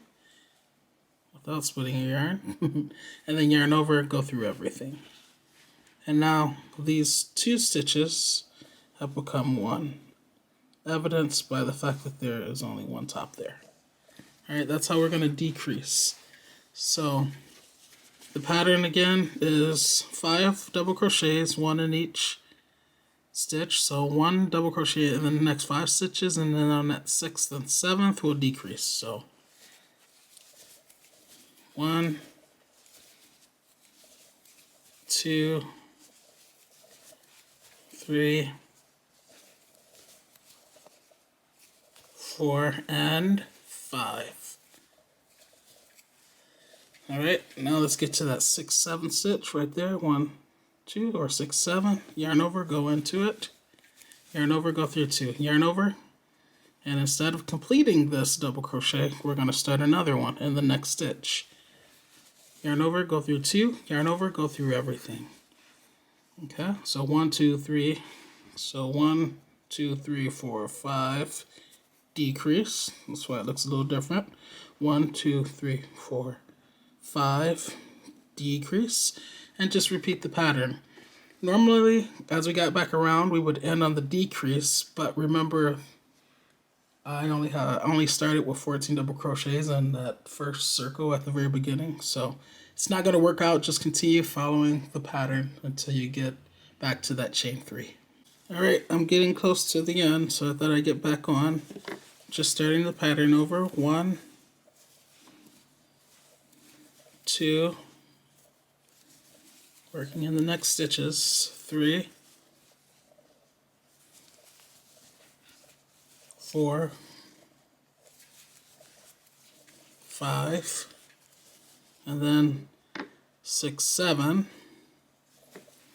without splitting your yarn, and then yarn over, go through everything. And now these 2 stitches have become 1, evidenced by the fact that there is only 1 top there. Alright, that's how we're going to decrease. So the pattern again is 5 double crochets, 1 in each stitch. So 1 double crochet in the next 5 stitches, and then on that 6th and 7th we'll decrease. So 1, 2, 3, 4, and 5. Alright, now let's get to that 6, 7 stitch right there. 1, 2, or 6, 7. Yarn over, go into it. Yarn over, go through 2. Yarn over, and instead of completing this double crochet, we're going to start another one in the next stitch. Yarn over, go through 2. Yarn over, go through everything. Okay, so 1, 2, 3. So 1, 2, 3, 4, 5. Decrease. That's why it looks a little different. 1, 2, 3, 4, 5. Decrease. And just repeat the pattern. Normally, as we got back around, we would end on the decrease, but remember, I only started with 14 double crochets in that first circle at the very beginning, so it's not going to work out. Just continue following the pattern until you get back to that chain 3. Alright, I'm getting close to the end, so I thought I'd get back on. Just starting the pattern over. 1, 2, working in the next stitches. 3, 4, 5, and then 6, 7.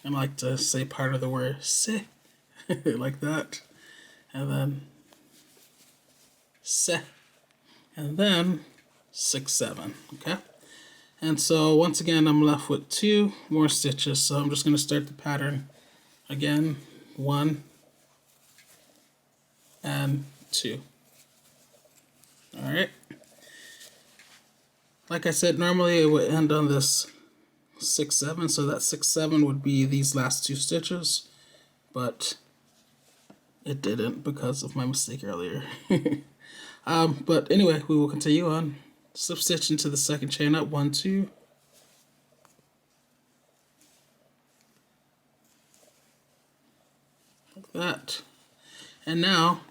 I like to say part of the word se, like that, and then se, and then 6, 7. Okay, and so once again I'm left with 2 more stitches, so I'm just going to start the pattern again. 1 and 2. Alright, like I said, normally it would end on this 6, 7, so that 6, 7 would be these last 2 stitches, but it didn't because of my mistake earlier. But anyway, we will continue on. Slip stitch into the second chain up. 1, 2. Like that. And now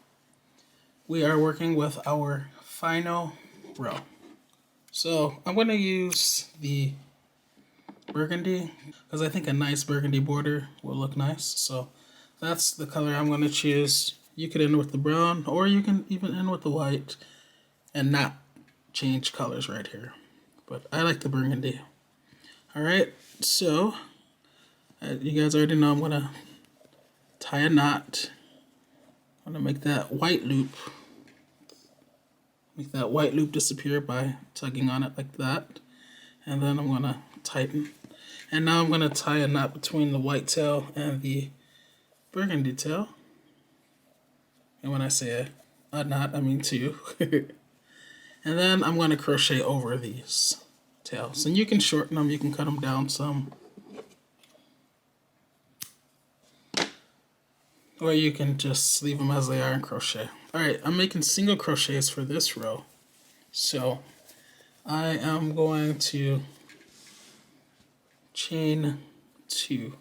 we are working with our final row. So I'm going to use the burgundy because I think a nice burgundy border will look nice. So that's the color I'm going to choose. You could end with the brown, or you can even end with the white and not change colors right here. But I like the burgundy. Alright, so you guys already know I'm going to tie a knot. I'm going to make that white loop. Make that white loop disappear by tugging on it like that. And then I'm going to tighten. And now I'm going to tie a knot between the white tail and the burgundy tail. And when I say a knot, I mean 2. And then I'm going to crochet over these tails. And you can shorten them, you can cut them down some. Or you can just leave them as they are and crochet. Alright, I'm making single crochets for this row. So I am going to chain 2.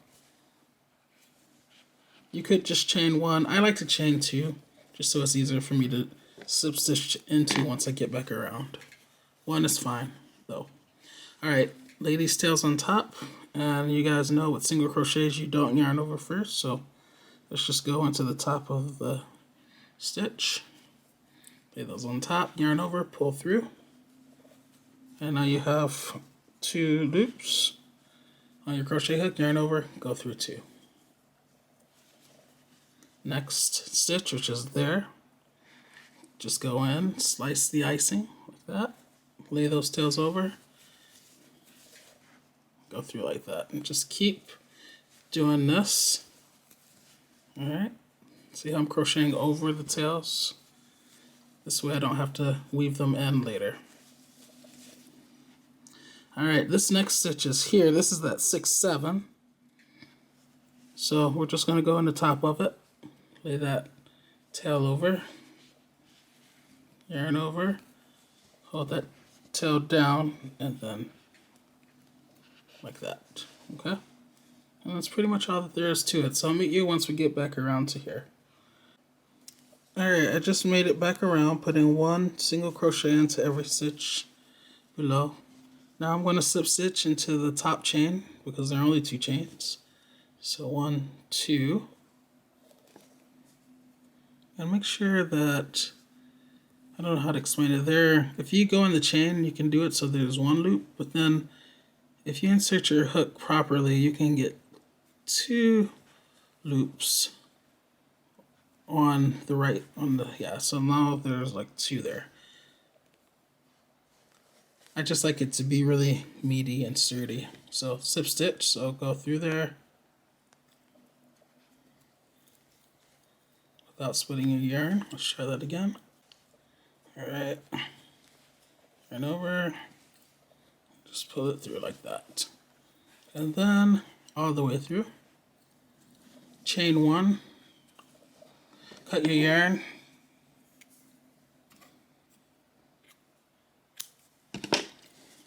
You could just chain 1. I like to chain 2, just so it's easier for me to slip stitch into once I get back around. 1 is fine, though. Alright, ladies' tails on top. And you guys know with single crochets you don't yarn over first, so let's just go into the top of the stitch. Lay those on top, yarn over, pull through. And now you have 2 loops on your crochet hook. Yarn over, go through 2. Next stitch, which is there, just go in, slice the icing like that, lay those tails over, go through like that, and just keep doing this. All right, see how I'm crocheting over the tails? This way I don't have to weave them in later. All right, this next stitch is here. This is that 6-7. So we're just going to go in the top of it, lay that tail over, yarn over, hold that tail down, and then like that. Okay? And that's pretty much all that there is to it. So I'll meet you once we get back around to here. Alright, I just made it back around, putting 1 single crochet into every stitch below. Now I'm going to slip stitch into the top chain because there are only 2 chains. So 1, 2. And make sure that, I don't know how to explain it there. If you go in the chain, you can do it so there's 1 loop, but then if you insert your hook properly, you can get 2 loops on the right, so now there's like 2 there. I just like it to be really meaty and sturdy. So slip stitch, so go through there without splitting your yarn. Let's try that again. Alright, yarn over, just pull it through like that. And then all the way through. Chain 1, cut your yarn,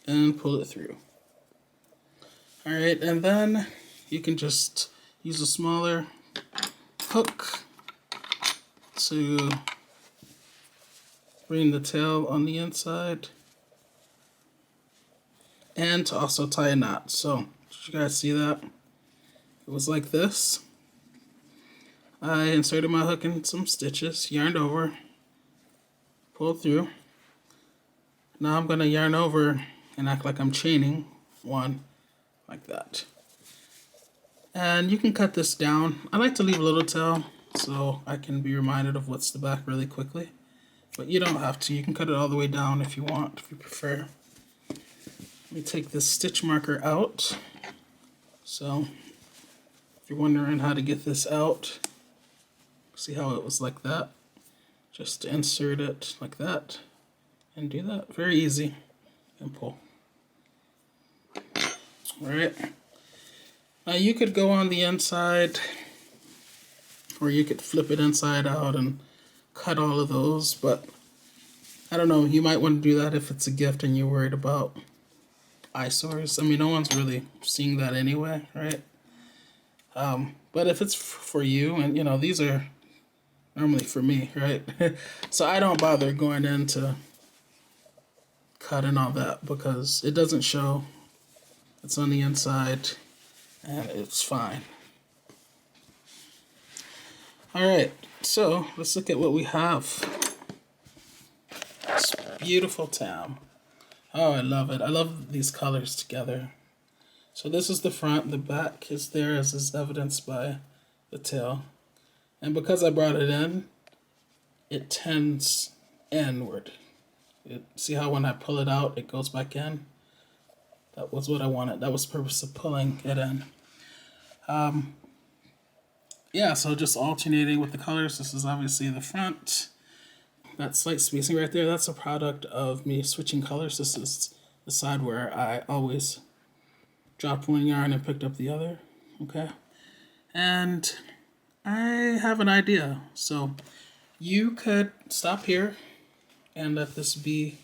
and pull it through. Alright, and then you can just use a smaller hook to bring the tail on the inside and to also tie a knot. So, did you guys see that? It was like this. I inserted my hook in some stitches, yarned over, pulled through. Now I'm going to yarn over and act like I'm chaining 1 like that. And you can cut this down. I like to leave a little tail so I can be reminded of what's the back really quickly. But you don't have to. You can cut it all the way down if you want, if you prefer. Let me take this stitch marker out. So if you're wondering how to get this out, see how it was like that? Just insert it like that and do that. Very easy. And pull. Alright. Now you could go on the inside, or you could flip it inside out and cut all of those, but I don't know, you might want to do that if it's a gift and you're worried about eyesores. I mean, no one's really seeing that anyway, right? But if it's for you, and you know, these are normally for me, right? So I don't bother going into cut and all that because it doesn't show. It's on the inside and it's fine. Alright, so let's look at what we have. This beautiful tam. Oh, I love it. I love these colors together. So this is the front. The back is there, as is evidenced by the tail. And because I brought it in, it tends inward. See how when I pull it out, it goes back in? That was what I wanted. That was the purpose of pulling it in. Yeah, so just alternating with the colors. This is obviously the front. That slight spacing right there, that's a product of me switching colors. This is the side where I always dropped 1 yarn and picked up the other. Okay. And I have an idea. So you could stop here and let this be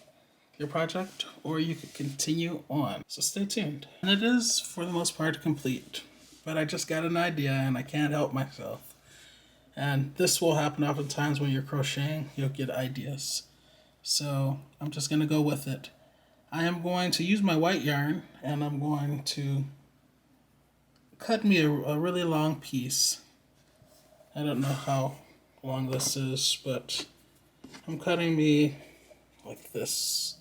your project, or you could continue on. So stay tuned. And it is, for the most part, complete. But I just got an idea and I can't help myself. And this will happen oftentimes when you're crocheting. You'll get ideas. So I'm just going to go with it. I am going to use my white yarn and I'm going to cut me a really long piece. I don't know how long this is, but I'm cutting me like this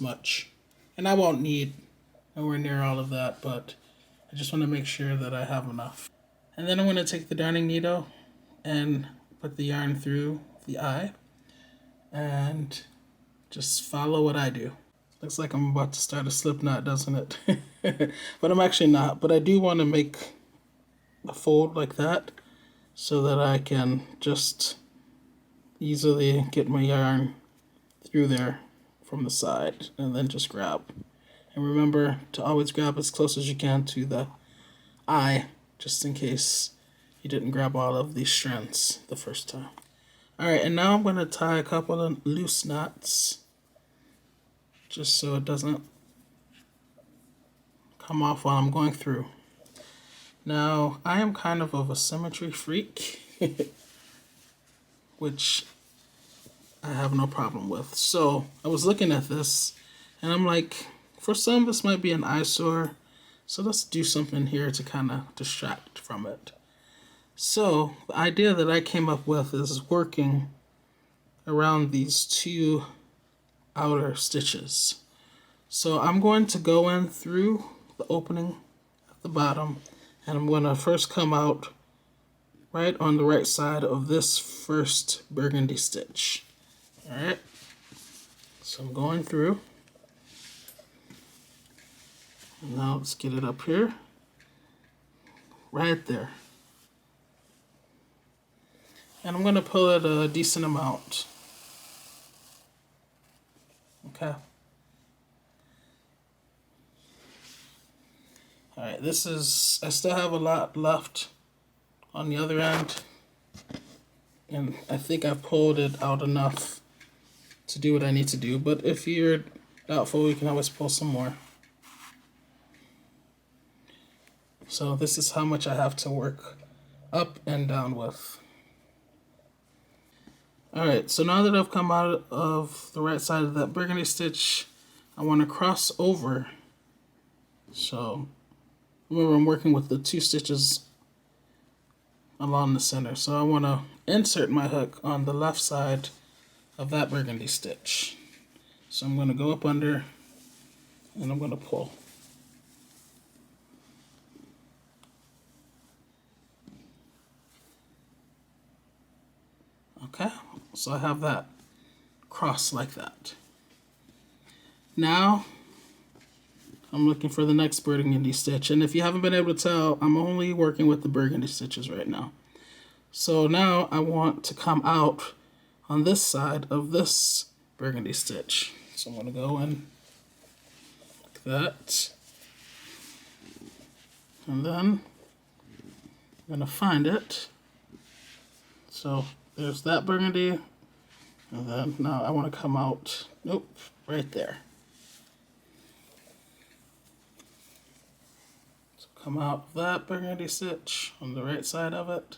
much. And I won't need nowhere near all of that, but I just want to make sure that I have enough. And then I'm going to take the darning needle and put the yarn through the eye and just follow what I do. Looks like I'm about to start a slip knot, doesn't it? But I'm actually not. But I do want to make a fold like that so that I can just easily get my yarn through there from the side and then just grab. And remember to always grab as close as you can to the eye, just in case you didn't grab all of these strands the first time. Alright, and now I'm going to tie a couple of loose knots just so it doesn't come off while I'm going through. Now, I am kind of a symmetry freak, which I have no problem with. So I was looking at this and I'm like, for some this might be an eyesore, so let's do something here to kind of distract from it. So the idea that I came up with is working around these two outer stitches. So I'm going to go in through the opening at the bottom, and I'm going to first come out right on the right side of this first burgundy stitch. Alright, so I'm going through. And now let's get it up here. Right there. And I'm going to pull it a decent amount. Okay. Alright, this is, I still have a lot left on the other end. And I think I've pulled it out enough to do what I need to do. But if you're doubtful, you can always pull some more. So this is how much I have to work up and down with. Alright, so now that I've come out of the right side of that burgundy stitch, I want to cross over. So remember, I'm working with the two stitches along the center. So I want to insert my hook on the left side of that burgundy stitch. So I'm going to go up under and I'm going to pull. Okay, so I have that cross like that. Now I'm looking for the next burgundy stitch, and if you haven't been able to tell, I'm only working with the burgundy stitches right now. So now I want to come out on this side of this burgundy stitch. So I'm going to go in like that, and then I'm going to find it. So there's that burgundy, and then now I want to come out, nope, right there. So come out that burgundy stitch on the right side of it.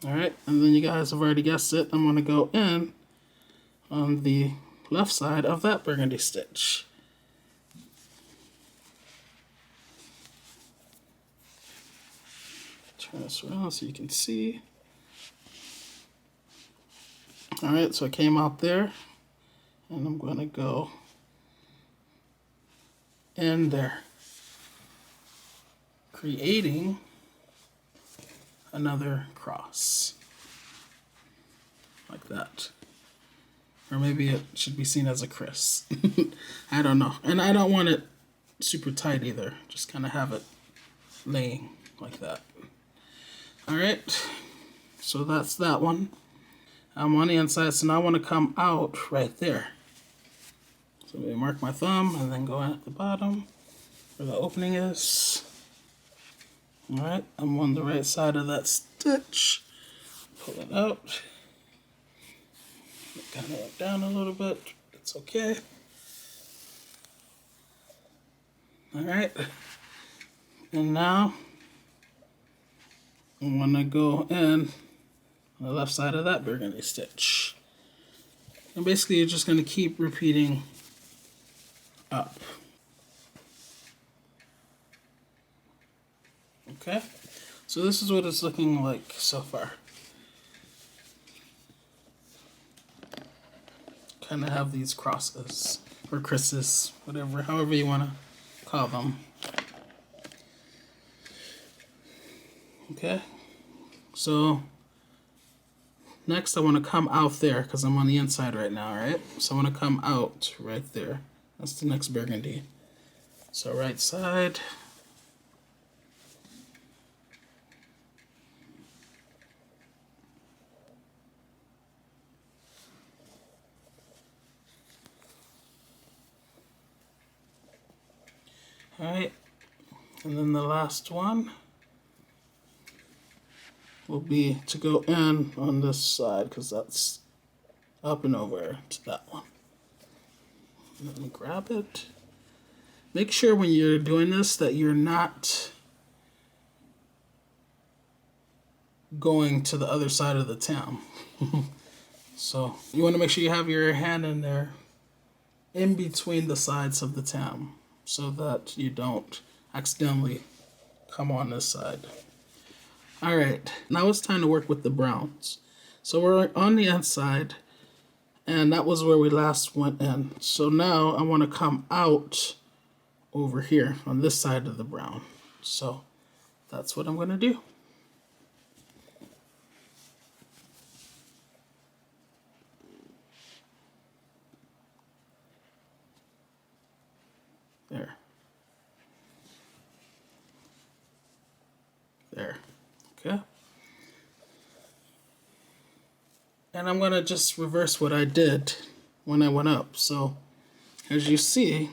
Alright, and then you guys have already guessed it, I'm going to go in on the left side of that burgundy stitch. Turn this around so you can see. Alright, so I came out there, and I'm going to go in there, creating another cross, like that. Or maybe it should be seen as a criss. I don't know. And I don't want it super tight either, just kind of have it laying like that. Alright, so that's that one. I'm on the inside, so now I want to come out right there. So I'm going to mark my thumb and then go in at the bottom where the opening is. Alright, I'm on the right side of that stitch. Pull it out. It kind of went down a little bit. It's okay. Alright, and now I want to go in on the left side of that burgundy stitch. And basically you're just going to keep repeating up. Okay, so this is what it's looking like so far. Kind of have these crosses. or Chris's, whatever, however you want to call them. Okay, so next I want to come out there because I'm on the inside right now, right? So I want to come out right there. That's the next burgundy. So right side. All right, and then the last one will be to go in on this side because that's up and over to that one. Let me grab it. Make sure when you're doing this that you're not going to the other side of the tam. So you want to make sure you have your hand in there in between the sides of the tam so that you don't accidentally come on this side. All right, now it's time to work with the browns. So we're on the inside, and that was where we last went in. So now I want to come out over here on this side of the brown. So that's what I'm going to do. There. There. Okay. And I'm going to just reverse what I did when I went up. So as you see,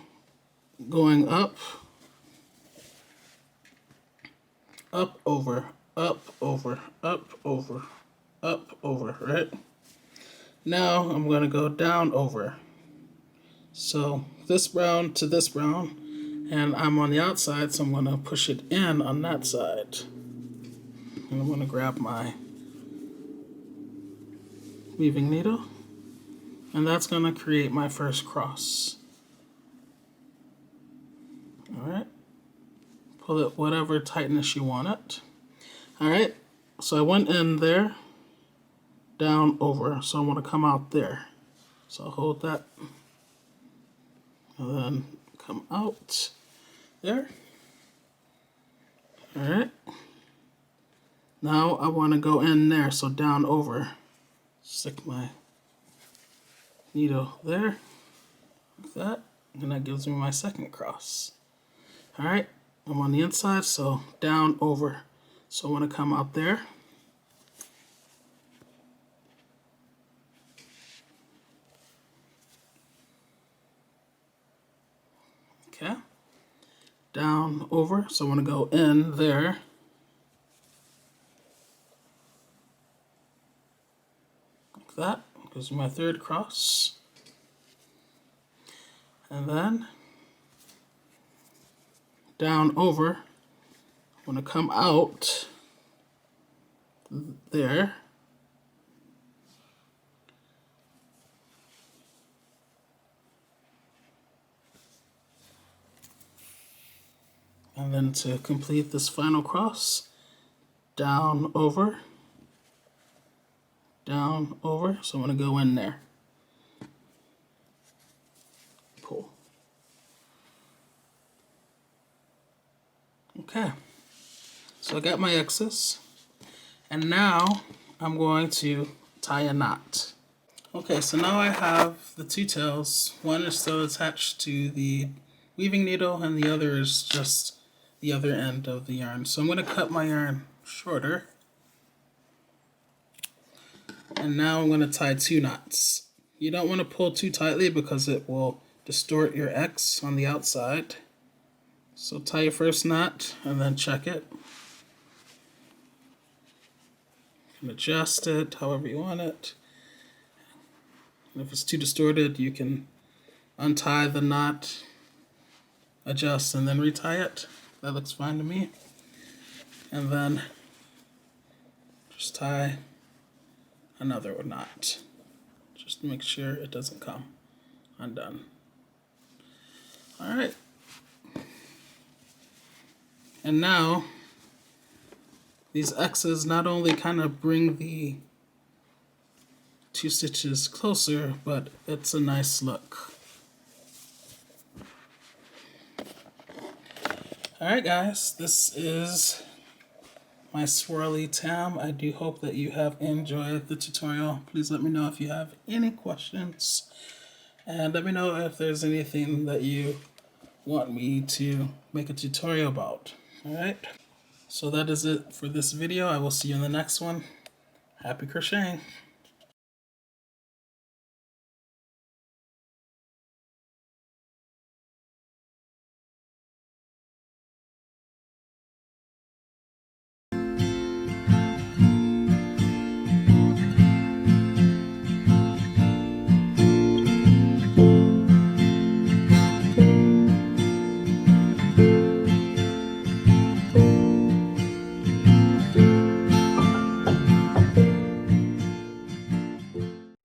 going up, up, over, up, over, up, over, up, over, right? Now I'm going to go down, over. So this brown to this brown, and I'm on the outside, so I'm going to push it in on that side. And I'm going to grab my weaving needle, and that's going to create my first cross. All right, pull it whatever tightness you want it. All right, so I went in there, down, over, so I want to come out there. So I'll hold that, and then come out there. All right, now I want to go in there, so down, over. Stick my needle there, like that, and that gives me my second cross. All right, I'm on the inside, so down, over. So I want to come out there. Okay, down, over. So I want to go in there. Like that, gives me my third cross. And then down, over. I want to come out there. And then to complete this final cross, down, over, down, over. So I'm going to go in there. Pull. Okay, so I got my excess, and now I'm going to tie a knot. Okay, so now I have the two tails. One is still attached to the weaving needle, and the other is just the other end of the yarn. So I'm going to cut my yarn shorter, and now I'm going to tie two knots. You don't want to pull too tightly because it will distort your X on the outside. So tie your first knot and then check it. You can adjust it however you want it. And if it's too distorted, you can untie the knot, adjust, and then retie it. That looks fine to me. And then just tie another knot, just to make sure it doesn't come undone. All right. And now, these X's not only kind of bring the two stitches closer, but it's a nice look. Alright guys, this is my Swirly Tam. I do hope that you have enjoyed the tutorial. Please let me know if you have any questions, and let me know if there's anything that you want me to make a tutorial about. Alright, so that is it for this video. I will see you in the next one. Happy crocheting!